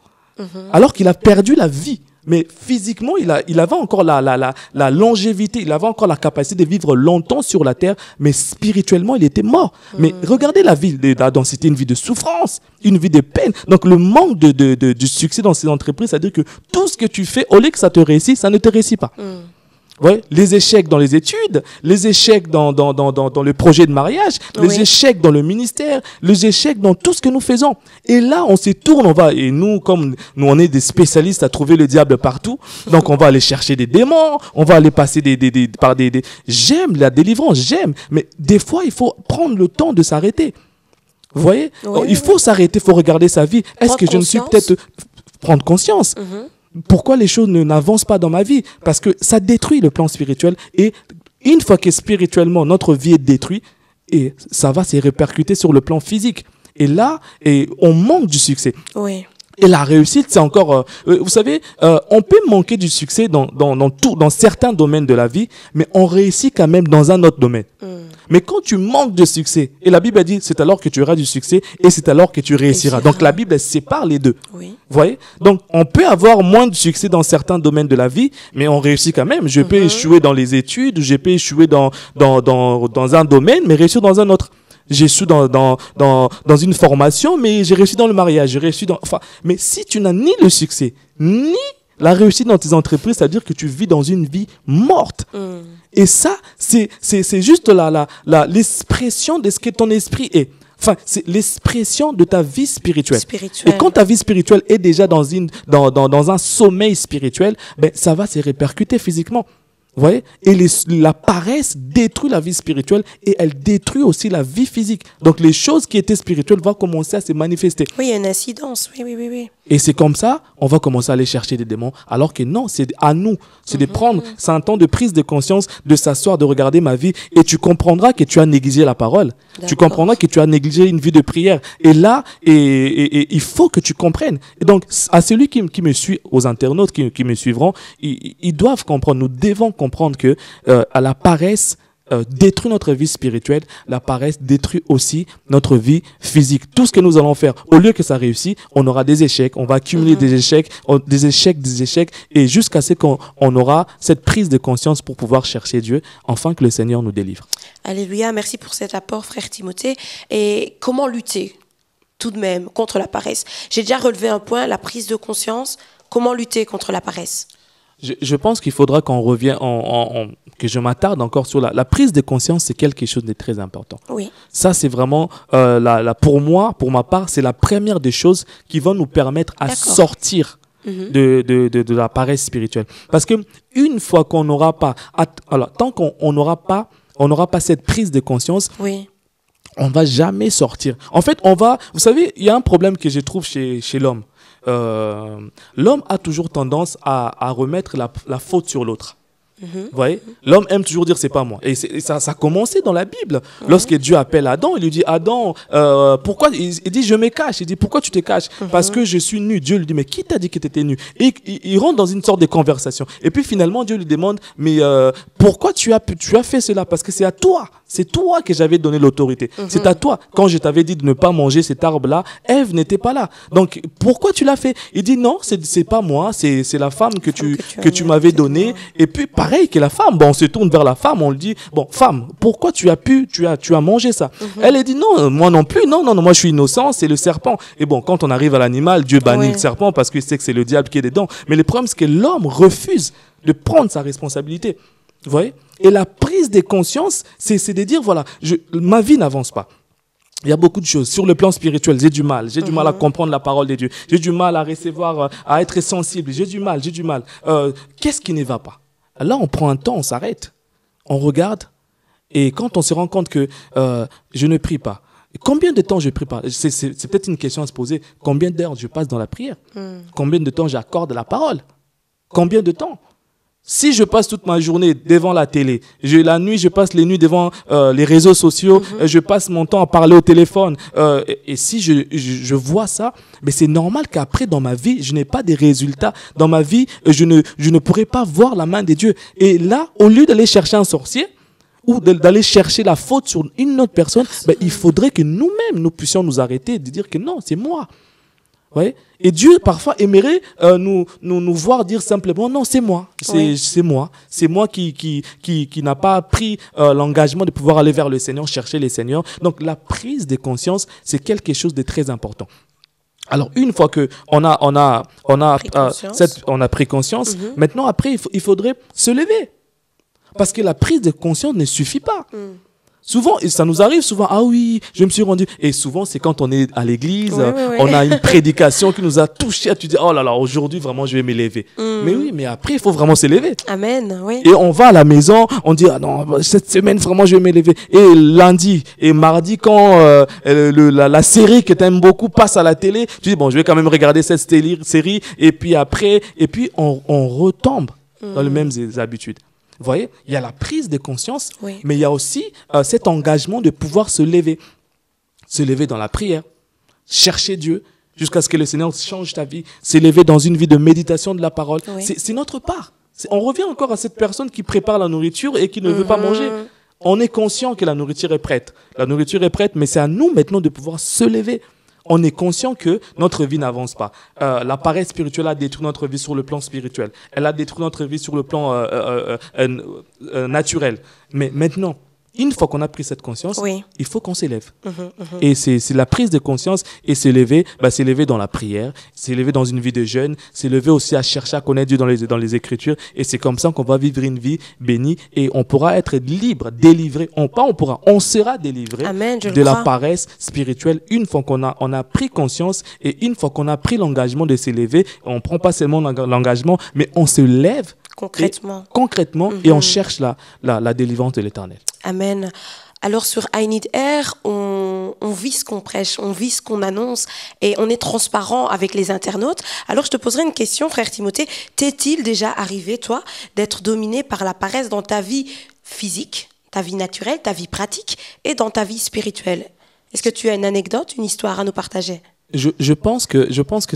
alors qu'il a perdu la vie. Mais physiquement, il avait encore la longévité, il avait encore la capacité de vivre longtemps sur la terre, mais spirituellement, il était mort. Mais regardez la vie d'Adam, c'était une vie de souffrance, une vie de peine. Donc le manque du succès dans ces entreprises, c'est-à-dire que tout ce que tu fais, au lieu que ça te réussisse, ça ne te réussit pas. Ouais, les échecs dans les études, les échecs dans le projet de mariage, les échecs dans le ministère, les échecs dans tout ce que nous faisons. Et là, on se tourne, et nous, comme nous, on est des spécialistes à trouver le diable partout, donc on va aller chercher des démons, on va aller passer par des... J'aime la délivrance, mais des fois, il faut prendre le temps de s'arrêter. Vous voyez? Il faut s'arrêter, il faut regarder sa vie. Est-ce que je ne suis peut-être... Prendre conscience. Pourquoi les choses n'avancent pas dans ma vie? Parce que ça détruit le plan spirituel. Et une fois que spirituellement notre vie est détruite, et ça va se répercuter sur le plan physique. Et là, on manque du succès. Oui. Et la réussite, c'est encore... vous savez, on peut manquer du succès dans certains domaines de la vie, mais on réussit quand même dans un autre domaine. Mais quand tu manques de succès, et la Bible a dit, c'est alors que tu auras du succès et c'est alors que tu réussiras. Donc la Bible, elle sépare les deux. Oui. Vous voyez? Donc on peut avoir moins de succès dans certains domaines de la vie, mais on réussit quand même. Je peux échouer dans les études, je peux échouer dans un domaine, mais réussir dans un autre. J'ai échoué dans une formation, mais j'ai réussi dans le mariage, j'ai réussi mais si tu n'as ni le succès, ni la réussite dans tes entreprises, c'est-à-dire que tu vis dans une vie morte. Et ça, c'est juste l'expression de ce que ton esprit est. Enfin, c'est l'expression de ta vie spirituelle. Et quand ta vie spirituelle est déjà dans un sommeil spirituel, ben, ça va se répercuter physiquement. Vous voyez? Et la paresse détruit la vie spirituelle et elle détruit aussi la vie physique. Donc les choses qui étaient spirituelles vont commencer à se manifester. Oui, il y a une incidence. Oui. Et c'est comme ça, on va commencer à aller chercher des démons. Alors que non, c'est à nous. C'est de prendre, c'est un temps de prise de conscience, de s'asseoir, de regarder ma vie. Et tu comprendras que tu as négligé la parole. Tu comprendras que tu as négligé une vie de prière. Et là, il faut que tu comprennes. Et donc, à celui qui me suit, aux internautes qui me suivront, ils doivent comprendre, nous devons comprendre que à la paresse détruit notre vie spirituelle, la paresse détruit aussi notre vie physique. Tout ce que nous allons faire, au lieu que ça réussisse, on aura des échecs, on va accumuler des échecs, et jusqu'à ce qu'on aura cette prise de conscience pour pouvoir chercher Dieu, afin que le Seigneur nous délivre. Alléluia, merci pour cet apport, frère Timothée. Et comment lutter tout de même contre la paresse? J'ai déjà relevé un point, la prise de conscience. Comment lutter contre la paresse? Je pense qu'il faudra qu'on revienne, que je m'attarde encore sur la prise de conscience, c'est quelque chose de très important. Oui. Ça, c'est vraiment, pour ma part, c'est la première des choses qui vont nous permettre à sortir de la paresse spirituelle. Parce que une fois qu'on n'aura pas, tant qu'on n'aura pas cette prise de conscience, on va jamais sortir. En fait, vous savez, il y a un problème que je trouve chez l'homme. L'homme a toujours tendance à remettre la faute sur l'autre. Vous voyez, l'homme aime toujours dire c'est pas moi. Et ça a commencé dans la Bible. Lorsque Dieu appelle Adam, il lui dit Adam, pourquoi? Il dit je me cache. Il dit pourquoi tu te caches? Parce que je suis nu. Dieu lui dit mais qui t'a dit que tu étais nu? Et il rentre dans une sorte de conversation. Et puis finalement Dieu lui demande mais pourquoi tu as fait cela? Parce que c'est à toi. C'est toi que j'avais donné l'autorité. C'est à toi. Quand je t'avais dit de ne pas manger cet arbre-là, Ève n'était pas là. Donc pourquoi tu l'as fait? Il dit non, c'est pas moi. C'est la femme que tu m'avais donnée. Et puis par pareil que la femme. Bon, on se tourne vers la femme, on lui dit, bon, femme, pourquoi tu as mangé ça? Elle a dit, non, moi non plus, non, moi je suis innocent, c'est le serpent. Et bon, quand on arrive à l'animal, Dieu bannit le serpent parce qu'il sait que c'est le diable qui est dedans. Mais le problème, c'est que l'homme refuse de prendre sa responsabilité. Vous voyez? Et la prise de conscience, c'est de dire, voilà, ma vie n'avance pas. Il y a beaucoup de choses. Sur le plan spirituel, j'ai du mal. J'ai du mal à comprendre la parole de Dieu. J'ai du mal à recevoir, à être sensible. J'ai du mal. Qu'est-ce qui ne va pas? Là, on prend un temps, on s'arrête. On regarde. Et quand on se rend compte que je ne prie pas, combien de temps je prie pas? C'est peut-être une question à se poser. Combien d'heures je passe dans la prière? Combien de temps j'accorde à la parole? Combien de temps? Si je passe toute ma journée devant la télé, la nuit, je passe les nuits devant les réseaux sociaux, je passe mon temps à parler au téléphone, et si je vois ça, mais c'est normal qu'après, dans ma vie, je n'ai pas des résultats. Dans ma vie, je ne pourrai pas voir la main de Dieu. Et là, au lieu d'aller chercher un sorcier, ou d'aller chercher la faute sur une autre personne, il faudrait que nous-mêmes, nous puissions nous arrêter et dire que non, c'est moi. Ouais. Et Dieu parfois aimerait nous voir dire simplement non, c'est moi, c'est moi qui n'a pas pris l'engagement de pouvoir aller vers le Seigneur, chercher les Seigneurs. Donc la prise de conscience, c'est quelque chose de très important. Alors une fois que on a pris conscience, maintenant après il faudrait se lever, parce que la prise de conscience ne suffit pas. Souvent, et ça nous arrive souvent, ah oui, je me suis rendu. Et souvent, c'est quand on est à l'église, on a une prédication qui nous a touchés. Tu dis, oh là là, aujourd'hui, vraiment, je vais me lever. Mais oui, mais après, il faut vraiment se lever. Amen, oui. Et on va à la maison, on dit, ah non, cette semaine, vraiment, je vais me lever. Et lundi et mardi, quand la série que tu aimes beaucoup passe à la télé, tu dis, bon, je vais quand même regarder cette série. Et puis après, on retombe dans les mêmes habitudes. Vous voyez, il y a la prise de conscience, mais il y a aussi cet engagement de pouvoir se lever dans la prière, chercher Dieu jusqu'à ce que le Seigneur change ta vie, se lever dans une vie de méditation de la parole. C'est notre part. On revient encore à cette personne qui prépare la nourriture et qui ne veut pas manger. On est conscient que la nourriture est prête. La nourriture est prête, mais c'est à nous maintenant de pouvoir se lever. On est conscient que notre vie n'avance pas. La paresse spirituelle a détruit notre vie sur le plan spirituel. Elle a détruit notre vie sur le plan naturel. Mais maintenant, une fois qu'on a pris cette conscience, il faut qu'on s'élève. Et c'est la prise de conscience et s'élever dans la prière, s'élever dans une vie de jeûne, s'élever aussi à chercher à connaître Dieu dans les Écritures. Et c'est comme ça qu'on va vivre une vie bénie et on pourra être libre, délivré. On sera délivré de la paresse spirituelle une fois qu'on a pris conscience et une fois qu'on a pris l'engagement de s'élever. On ne prend pas seulement l'engagement, mais on se lève concrètement et on cherche la délivrance de l'Éternel. Amen. Alors sur I Need Air, on vit ce qu'on prêche, on vit ce qu'on annonce et on est transparent avec les internautes. Alors je te poserai une question, frère Timothée. T'est-il déjà arrivé, toi, d'être dominé par la paresse dans ta vie physique, ta vie naturelle, ta vie pratique et dans ta vie spirituelle? Est-ce que tu as une anecdote, une histoire à nous partager? Je pense que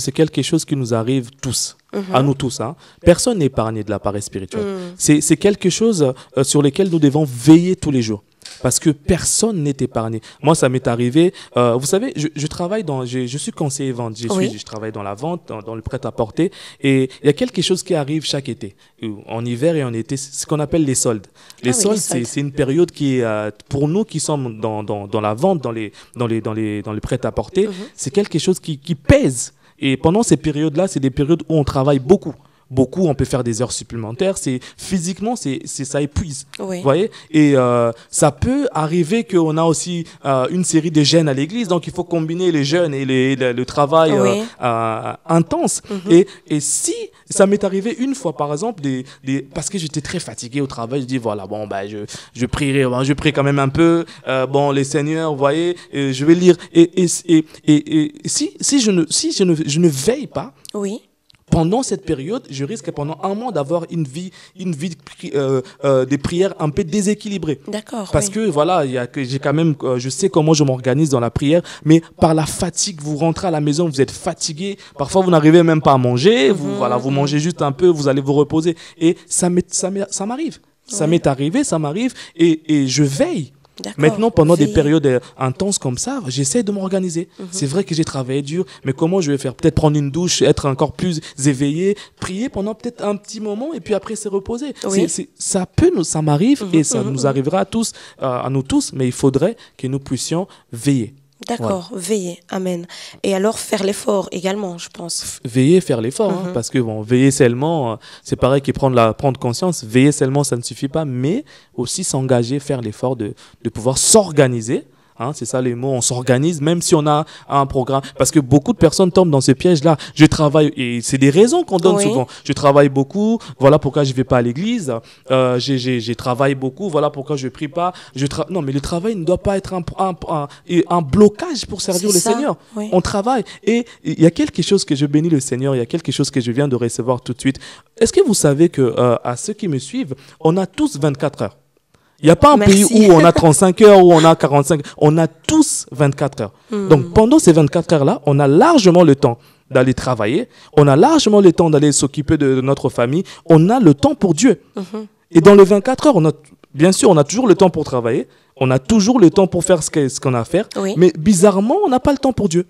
c'est quelque chose qui nous arrive tous, à nous tous. Hein. Personne n'est épargné de la paresse spirituelle. C'est quelque chose sur lequel nous devons veiller tous les jours. Parce que personne n'est épargné. Moi, ça m'est arrivé. Vous savez, je travaille je suis conseiller vente. Je travaille dans la vente, dans le prêt-à-porter. Et il y a quelque chose qui arrive chaque été. En hiver et en été, c'est ce qu'on appelle les soldes. Les soldes, c'est une période qui est, pour nous qui sommes dans la vente, dans le prêt-à-porter, c'est quelque chose qui pèse. Et pendant ces périodes-là, c'est des périodes où on travaille beaucoup. On peut faire des heures supplémentaires. Physiquement, ça épuise. Vous voyez? Et ça peut arriver qu'on a aussi une série de jeûnes à l'église. Donc, il faut combiner les jeûnes et le travail intense. Et si ça m'est arrivé une fois, par exemple, parce que j'étais très fatigué au travail, je dis voilà, bon, je prierai, je prie quand même un peu. Les seigneurs, vous voyez, je vais lire. Et si je ne veille pas. Pendant cette période, je risque pendant un mois d'avoir une vie de prière un peu déséquilibrée. D'accord. Parce que voilà, j'ai quand même, je sais comment je m'organise dans la prière, mais par la fatigue, vous rentrez à la maison, vous êtes fatigué. Parfois, vous n'arrivez même pas à manger. Vous mangez juste un peu, vous allez vous reposer. Et ça m'arrive. Ça m'est arrivé, ça m'arrive, et je veille. Maintenant, pendant des Veiller. périodes intenses comme ça, j'essaie de m'organiser. C'est vrai que j'ai travaillé dur, mais comment je vais faire? Peut-être prendre une douche, être encore plus éveillé, prier pendant peut-être un petit moment et puis après se reposer. Oui. Ça m'arrive et ça nous arrivera à tous, à nous tous, mais il faudrait que nous puissions veiller. D'accord, veiller, amen. Et alors faire l'effort également, je pense. Veiller, faire l'effort, hein, parce que bon, veiller seulement, c'est pareil que prendre conscience. Veiller seulement, ça ne suffit pas, mais aussi s'engager, faire l'effort de pouvoir s'organiser. Hein, c'est ça les mots, on s'organise, même si on a un programme. Parce que beaucoup de personnes tombent dans ce piège-là. Je travaille, et c'est des raisons qu'on donne Oui. souvent. Je travaille beaucoup, voilà pourquoi je ne vais pas à l'église. Je travaille beaucoup, voilà pourquoi je ne prie pas. Non, mais le travail ne doit pas être un blocage pour servir C'est le ça, Seigneur. oui. On travaille. Et il y a quelque chose que je bénis le Seigneur, il y a quelque chose que je viens de recevoir tout de suite. Est-ce que vous savez que à ceux qui me suivent, on a tous 24 heures? Il n'y a pas un Merci. pays où on a 35 heures, où on a 45. On a tous 24 heures. Donc, pendant ces 24 heures-là, on a largement le temps d'aller travailler. On a largement le temps d'aller s'occuper de notre famille. On a le temps pour Dieu. Et dans les 24 heures, bien sûr, on a toujours le temps pour travailler. On a toujours le temps pour faire ce qu'on a à faire. Oui. Mais bizarrement, on n'a pas le temps pour Dieu.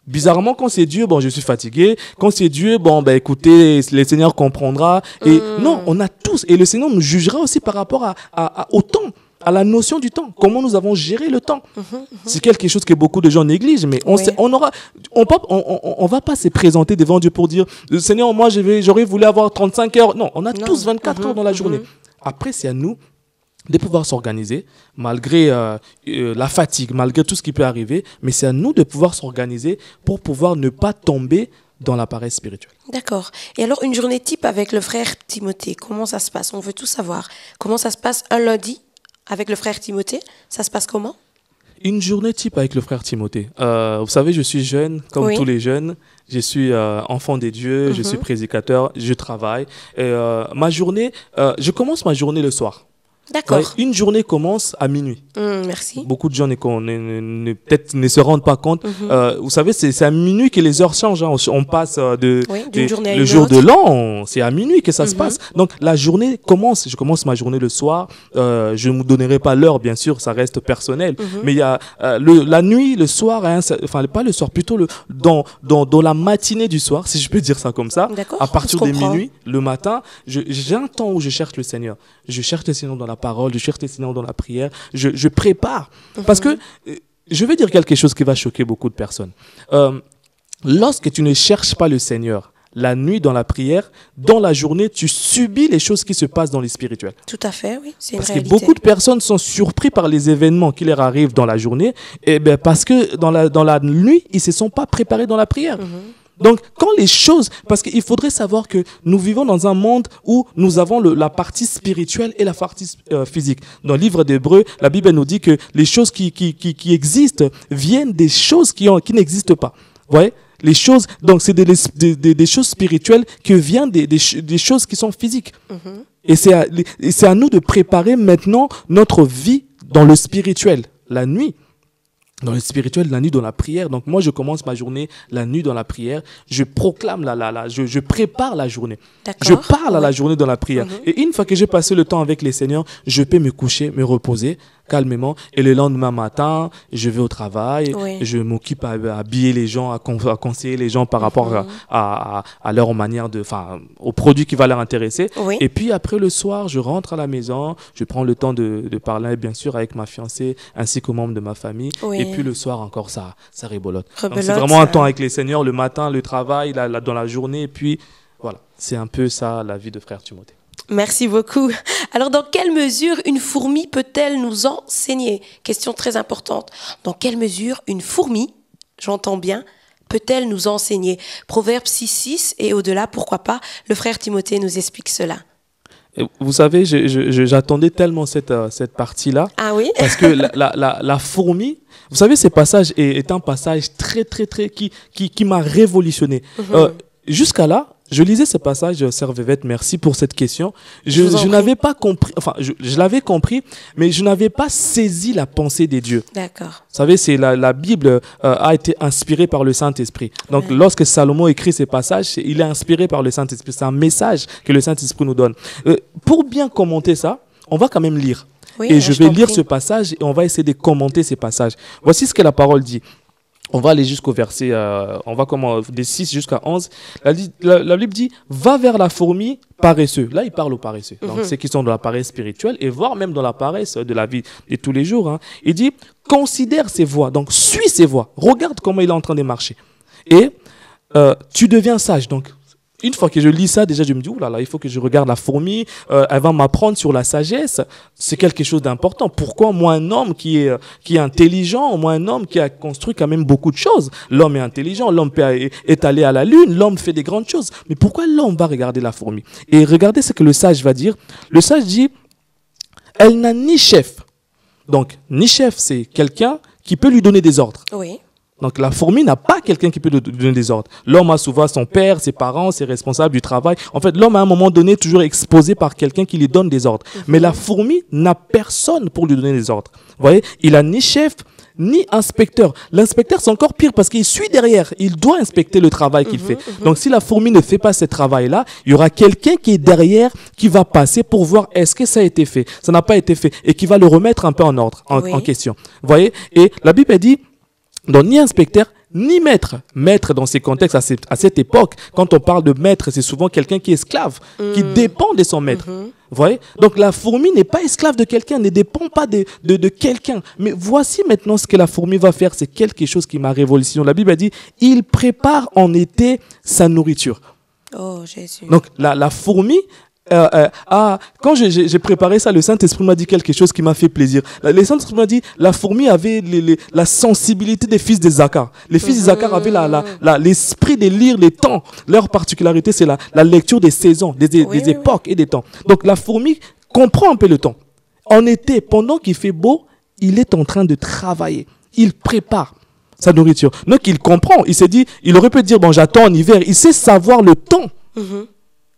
Bizarrement, quand c'est Dieu, bon, je suis fatigué. Quand c'est Dieu, bon, ben, écoutez, le Seigneur comprendra. Et non, on a tous. Et le Seigneur nous jugera aussi par rapport au temps, à la notion du temps. Comment nous avons géré le temps. C'est quelque chose que beaucoup de gens négligent, mais on va pas se présenter devant Dieu pour dire, Seigneur, moi, j'aurais voulu avoir 35 heures. Non, on a tous 24 heures dans la journée. Après, c'est à nous de pouvoir s'organiser malgré la fatigue, malgré tout ce qui peut arriver, mais c'est à nous de pouvoir s'organiser pour pouvoir ne pas tomber dans la paresse spirituelle. D'accord. Et alors, une journée type avec le frère Timothée, comment ça se passe? On veut tout savoir. Comment ça se passe un lundi avec le frère Timothée? Ça se passe comment? Une journée type avec le frère Timothée. Vous savez, je suis jeune, comme Oui. tous les jeunes. Je suis enfant des dieux, je suis prédicateur, je travaille. Et, ma journée, je commence ma journée le soir. D'accord. Ouais, une journée commence à minuit. Merci. Beaucoup de gens peut-être ne se rendent pas compte. Vous savez, c'est à minuit que les heures changent. Hein. On passe d'une journée à le une jour autre. de l'an, c'est à minuit que ça se passe. Donc la journée commence. Je commence ma journée le soir. Je ne vous donnerai pas l'heure, bien sûr, ça reste personnel. Mais il y a la nuit, le soir, enfin pas le soir, plutôt dans la matinée du soir, si je peux dire ça comme ça. D'accord, À partir je de comprends. minuit, le matin, j'ai un temps où je cherche le Seigneur. Je cherche le Seigneur dans la parole, je cherche le Seigneur dans la prière. Je prépare. Parce que je vais dire quelque chose qui va choquer beaucoup de personnes. Lorsque tu ne cherches pas le Seigneur, la nuit dans la prière, dans la journée, tu subis les choses qui se passent dans les spirituels. Tout à fait, oui. C'est une Parce que réalité. beaucoup de personnes sont surpris par les événements qui leur arrivent dans la journée, et ben parce que dans la nuit, ils ne se sont pas préparés dans la prière. Donc, quand les choses... Parce qu'il faudrait savoir que nous vivons dans un monde où nous avons la partie spirituelle et la partie physique. Dans le livre d'Hébreux, la Bible nous dit que les choses qui existent viennent des choses qui n'existent pas. Vous voyez? Les choses, donc c'est des choses spirituelles qui viennent des choses qui sont physiques. Et c'est à nous de préparer maintenant notre vie dans le spirituel, la nuit. Dans le spirituel, la nuit dans la prière. Donc moi, je commence ma journée la nuit dans la prière. Je proclame je prépare la journée. D'accord. Je parle à la journée dans la prière. Et une fois que j'ai passé le temps avec les seigneurs, je peux me coucher, me reposer calmement. Et le lendemain matin, je vais au travail. Oui. Je m'occupe à habiller les gens, à conseiller les gens par rapport à leur manière aux produits qui vont leur intéresser. Oui. Et puis après le soir, je rentre à la maison. Je prends le temps de parler, bien sûr, avec ma fiancée ainsi qu'aux membres de ma famille. Oui. Et puis le soir encore, ça rebolote. Donc Rebelote, c'est vraiment un ça. temps avec les seigneurs, le matin, le travail, dans la journée. Et puis voilà, c'est un peu ça la vie de frère Timothée. Merci beaucoup. Alors, dans quelle mesure une fourmi peut-elle nous enseigner? Question très importante. Dans quelle mesure une fourmi, j'entends bien, peut-elle nous enseigner? Proverbe 6.6 et au-delà, pourquoi pas, le frère Timothée nous explique cela. Et vous savez, j'attendais tellement cette partie-là. Ah oui? Parce que la fourmi, vous savez, ce passage est un passage très, très, très, qui m'a révolutionné. Jusqu'à là, je lisais ce passage, Sœur Vévette, merci pour cette question. Je n'avais pas compris, enfin, je l'avais compris, mais je n'avais pas saisi la pensée des dieux. D'accord. Vous savez, la Bible a été inspirée par le Saint-Esprit. Donc, lorsque Salomon écrit ces passages, il est inspiré par le Saint-Esprit. C'est un message que le Saint-Esprit nous donne. Pour bien commenter ça, on va quand même lire. Oui, et je je vais t'en lire prie. ce passage et on va essayer de commenter ces passages. Voici ce que la parole dit. On va aller jusqu'au verset, on va des 6 jusqu'à 11. La Bible dit, va vers la fourmi paresseux. Là, il parle aux paresseux. Donc, ceux qui sont dans la paresse spirituelle et voire même dans la paresse de la vie de tous les jours. Hein. Il dit, considère ses voies. Donc, suis ses voies. Regarde comment il est en train de marcher. Et tu deviens sage. Donc, une fois que je lis ça, déjà, je me dis, oulala, il faut que je regarde la fourmi, elle va m'apprendre sur la sagesse. C'est quelque chose d'important. Pourquoi moi, un homme qui est intelligent, moi, un homme qui a construit quand même beaucoup de choses. L'homme est intelligent, l'homme est allé à la lune, l'homme fait des grandes choses. Mais pourquoi l'homme va regarder la fourmi? Et regardez ce que le sage va dire. Le sage dit, elle n'a ni chef. Donc, ni chef, c'est quelqu'un qui peut lui donner des ordres. Oui. Donc la fourmi n'a pas quelqu'un qui peut lui donner des ordres. L'homme a souvent son père, ses parents, ses responsables du travail. En fait, l'homme à un moment donné est toujours exposé par quelqu'un qui lui donne des ordres. Mais la fourmi n'a personne pour lui donner des ordres. Vous voyez, il a ni chef, ni inspecteur. L'inspecteur, c'est encore pire parce qu'il suit derrière. Il doit inspecter le travail qu'il fait. Donc si la fourmi ne fait pas ce travail-là, il y aura quelqu'un qui est derrière qui va passer pour voir est-ce que ça a été fait. Ça n'a pas été fait et qui va le remettre un peu en ordre, en question. Vous voyez, et la Bible dit, donc, ni inspecteur, ni maître. Maître, dans ces contextes, à cette époque, quand on parle de maître, c'est souvent quelqu'un qui est esclave, qui dépend de son maître. Vous voyez? Donc, la fourmi n'est pas esclave de quelqu'un, ne dépend pas de quelqu'un. Mais voici maintenant ce que la fourmi va faire. C'est quelque chose qui m'a révolutionné. La Bible a dit, il prépare en été sa nourriture. Oh, Jésus. Donc, la fourmi... quand j'ai préparé ça, le Saint-Esprit m'a dit quelque chose qui m'a fait plaisir. Le Saint-Esprit m'a dit, la fourmi avait la sensibilité des fils d'Isaacar. Les fils d'Isaacar avaient l'esprit de lire les temps. Leur particularité, c'est la lecture des saisons, des époques et des temps. Donc la fourmi comprend un peu le temps. En été, pendant qu'il fait beau, il est en train de travailler. Il prépare sa nourriture. Donc il comprend. Il s'est dit, il aurait pu dire, bon, j'attends en hiver. Il sait savoir le temps.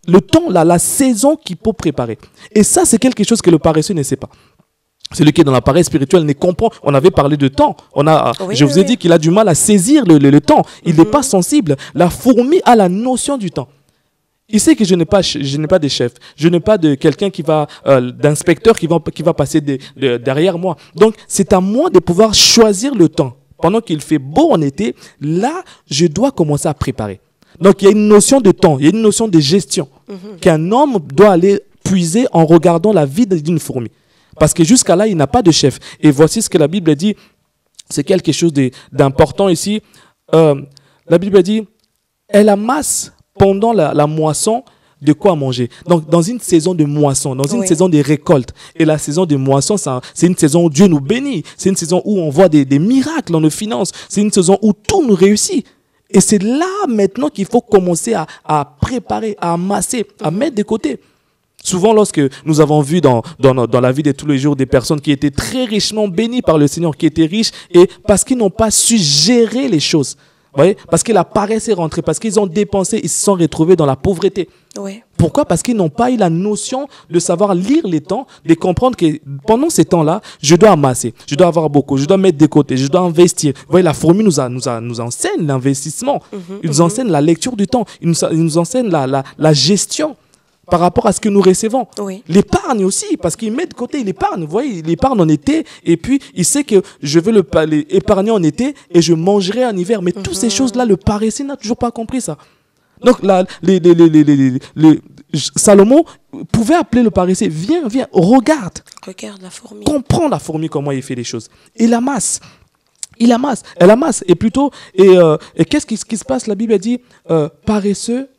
Le temps, la saison qu'il faut préparer. Et ça, c'est quelque chose que le paresseux ne sait pas. Celui qui est dans la paresse spirituelle ne comprend. On avait parlé de temps. Je vous ai dit qu'il a du mal à saisir le temps. Il n'est pas sensible. La fourmi a la notion du temps. Il sait que je n'ai pas de chef. Je n'ai pas de quelqu'un d'inspecteur qui va passer derrière moi. Donc, c'est à moi de pouvoir choisir le temps. Pendant qu'il fait beau en été, là, je dois commencer à préparer. Donc, il y a une notion de temps, il y a une notion de gestion qu'un homme doit aller puiser en regardant la vie d'une fourmi. Parce que jusqu'à là, il n'a pas de chef. Et voici ce que la Bible dit. C'est quelque chose d'important ici. La Bible dit, elle amasse pendant la moisson de quoi manger. Donc, dans une saison de moisson, dans une saison de récolte. Et la saison de moisson, c'est une saison où Dieu nous bénit. C'est une saison où on voit des miracles dans nos finances. C'est une saison où tout nous réussit. Et c'est là maintenant qu'il faut commencer à préparer, à amasser, à mettre de côté. Souvent, lorsque nous avons vu dans la vie de tous les jours des personnes qui étaient très richement bénies par le Seigneur, qui étaient riches, et parce qu'ils n'ont pas su gérer les choses. Vous voyez? Parce que la paresse est rentrée, parce qu'ils ont dépensé, ils se sont retrouvés dans la pauvreté. Oui. Pourquoi? Parce qu'ils n'ont pas eu la notion de savoir lire les temps, de comprendre que pendant ces temps-là, je dois amasser, je dois avoir beaucoup, je dois mettre de côté, je dois investir. Vous voyez, la fourmi nous enseigne l'investissement, il nous enseigne la lecture du temps, il nous enseigne la gestion par rapport à ce que nous recevons. Oui. L'épargne aussi, parce qu'il met de côté, il épargne. Vous voyez, il épargne en été, et puis il sait que je vais épargner en été et je mangerai en hiver. Mais toutes ces choses-là, le paresseux n'a toujours pas compris ça. Donc, Salomon pouvait appeler le paresseux, viens, regarde. Regarde la fourmi. Comprends la fourmi, comment il fait les choses. Il amasse. Elle amasse. Et qu'est-ce qui se passe? La Bible dit, paresseux,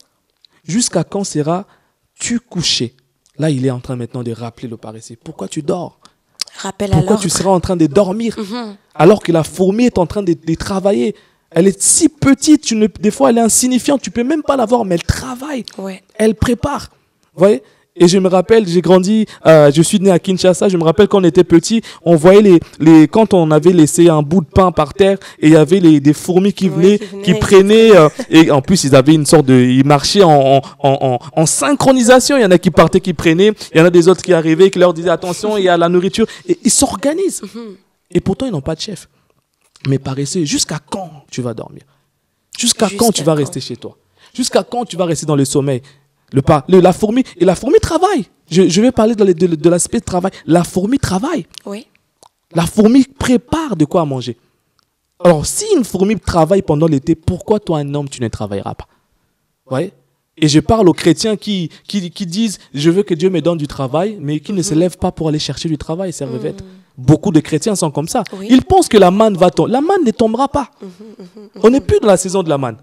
jusqu'à quand seras-tu couché? Là, il est en train maintenant de rappeler le paresseux. Pourquoi tu dors? Pourquoi tu seras en train de dormir alors que la fourmi est en train de travailler? Elle est si petite, des fois elle est insignifiante, tu ne peux même pas la voir, mais elle travaille, elle prépare. Vous voyez? Et je me rappelle, j'ai grandi, je suis né à Kinshasa, je me rappelle quand on était petit, on voyait quand on avait laissé un bout de pain par terre, et il y avait des fourmis qui venaient, qui prenaient, et en plus ils avaient une sorte ils marchaient en synchronisation, il y en a qui partaient, qui prenaient, il y en a des autres qui arrivaient, qui leur disaient attention, il y a la nourriture, et ils s'organisent. Et pourtant ils n'ont pas de chef. Mais paresseux, jusqu'à quand tu vas dormir? Jusqu'à quand tu vas rester chez toi? Jusqu'à quand tu vas rester dans le sommeil? La fourmi, et la fourmi travaille. Je vais parler de l'aspect travail. La fourmi travaille. Oui. La fourmi prépare de quoi à manger. Alors, si une fourmi travaille pendant l'été, pourquoi toi, un homme, tu ne travailleras pas? Ouais. Et je parle aux chrétiens qui disent « Je veux que Dieu me donne du travail », mais qui ne se lèvent pas pour aller chercher du travail, c'est revêt. Beaucoup de chrétiens sont comme ça. Oui. Ils pensent que la manne va tomber. La manne ne tombera pas. On n'est plus dans la saison de la manne.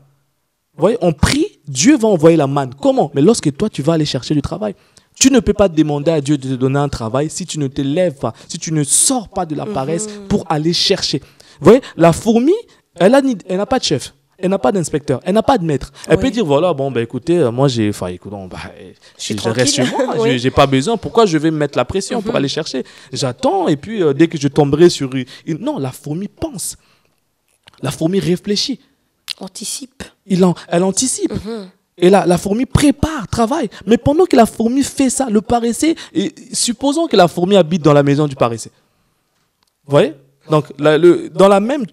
Vous voyez, on prie, Dieu va envoyer la manne. Comment? Mais lorsque toi, tu vas aller chercher du travail. Tu ne peux pas demander à Dieu de te donner un travail si tu ne te lèves pas, si tu ne sors pas de la paresse pour aller chercher. Vous voyez, la fourmi, elle n'a pas de chef, elle n'a pas d'inspecteur, elle n'a pas de maître. Elle peut dire, voilà, bon, bah, écoutez, moi, je reste chez moi, Oui. j'ai pas besoin. Pourquoi je vais me mettre la pression pour aller chercher? J'attends et puis dès que je tomberai sur... Non, la fourmi pense. La fourmi réfléchit. Anticipe. Elle anticipe. Et la fourmi prépare, travaille. Mais pendant que la fourmi fait ça, le paresseux, et supposons que la fourmi habite dans la maison du paresseux. Vous voyez? Donc, dans la même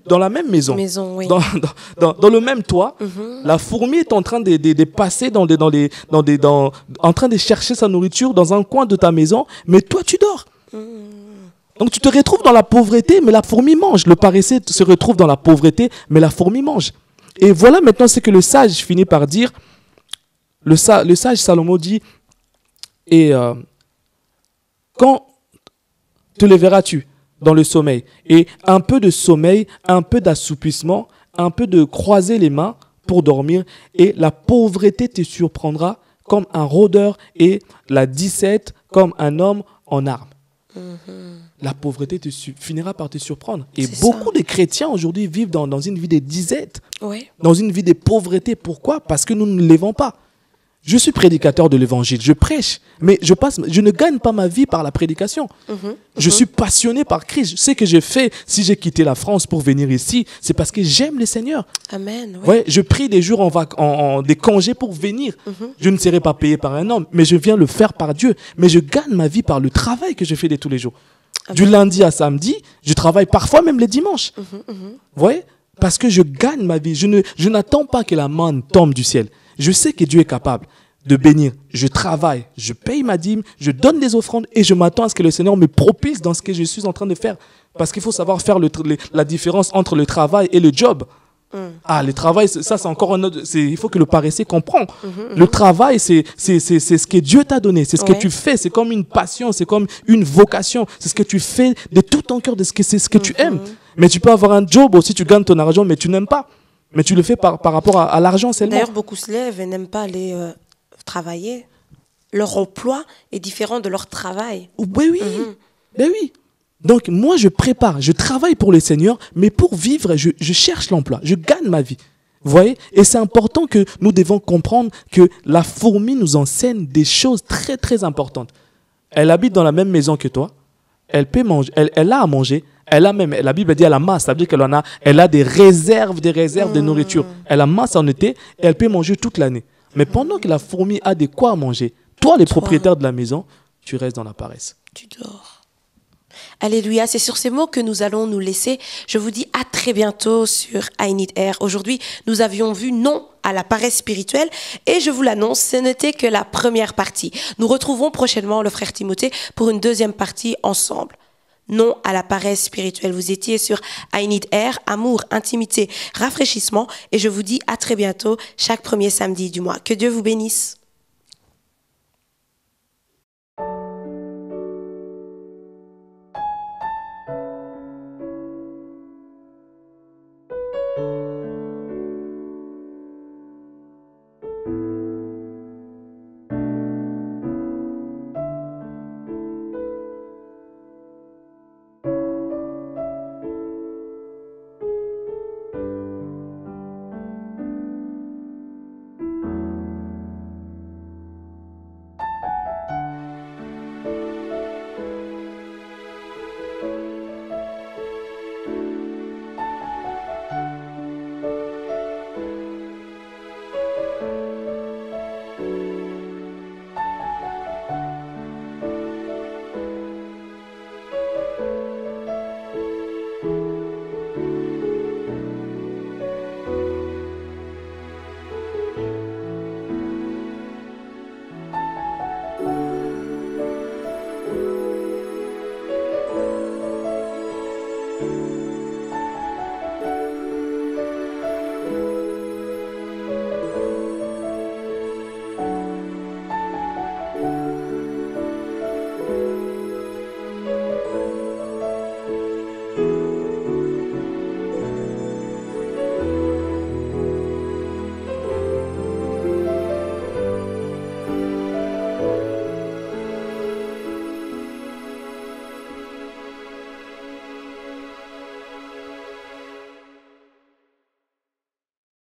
maison, Oui. dans le même toit, la fourmi est en train de passer en train de chercher sa nourriture dans un coin de ta maison, mais toi, tu dors. Donc, tu te retrouves dans la pauvreté, mais la fourmi mange. Le paresseux se retrouve dans la pauvreté, mais la fourmi mange. Et voilà maintenant ce que le sage finit par dire. Le sage Salomon dit, et quand te lèveras-tu dans le sommeil? Et un peu de sommeil, un peu d'assoupissement, un peu de croiser les mains pour dormir, et la pauvreté te surprendra comme un rôdeur et la disette comme un homme en armes. La pauvreté finira par te surprendre. Et beaucoup de chrétiens aujourd'hui vivent dans une vie de disette, dans une vie de pauvreté. Pourquoi? Parce que nous ne lèvons pas. Je suis prédicateur de l'évangile, je prêche, mais je ne gagne pas ma vie par la prédication. Je suis passionné par Christ. Ce que j'ai fait, si j'ai quitté la France pour venir ici, c'est parce que j'aime le Seigneur. Amen. Ouais, je prie des jours des congés pour venir. Je ne serai pas payé par un homme, mais je viens le faire par Dieu. Mais je gagne ma vie par le travail que je fais de tous les jours. Amen. Du lundi à samedi, je travaille parfois même les dimanches. Vous voyez? Parce que je gagne ma vie. Je n'attends pas que la manne tombe du ciel. Je sais que Dieu est capable de bénir. Je travaille, je paye ma dîme, je donne des offrandes et je m'attends à ce que le Seigneur me propulse dans ce que je suis en train de faire. Parce qu'il faut savoir faire la différence entre le travail et le job. Le travail, ça c'est encore un autre... Il faut que le paresseux comprenne. Le travail, c'est ce que Dieu t'a donné. C'est ce que tu fais. C'est comme une passion, c'est comme une vocation. C'est ce que tu fais de tout ton cœur, c'est ce que tu aimes. Mais tu peux avoir un job aussi, tu gagnes ton argent, mais tu n'aimes pas. Mais tu le fais par rapport à l'argent seulement. D'ailleurs, beaucoup se lèvent et n'aiment pas aller travailler. Leur emploi est différent de leur travail. Ben oui, ben oui. Donc moi, je prépare, je travaille pour le Seigneur, mais pour vivre, je cherche l'emploi, je gagne ma vie. Vous voyez? Et c'est important que nous devons comprendre que la fourmi nous enseigne des choses très, très importantes. Elle habite dans la même maison que toi. Elle peut manger, elle a à manger. La Bible dit elle a masse, ça veut dire elle a des réserves de nourriture. Elle a masse en été et elle peut manger toute l'année. Mais pendant que la fourmi a de quoi manger, toi, le propriétaire de la maison, tu restes dans la paresse. Tu dors. Alléluia, c'est sur ces mots que nous allons nous laisser. Je vous dis à très bientôt sur I Need Air. Aujourd'hui, nous avions vu non à la paresse spirituelle et je vous l'annonce, ce n'était que la première partie. Nous retrouvons prochainement le frère Timothée pour une deuxième partie ensemble. Non à la paresse spirituelle. Vous étiez sur I Need Air, amour, intimité, rafraîchissement et je vous dis à très bientôt chaque premier samedi du mois. Que Dieu vous bénisse.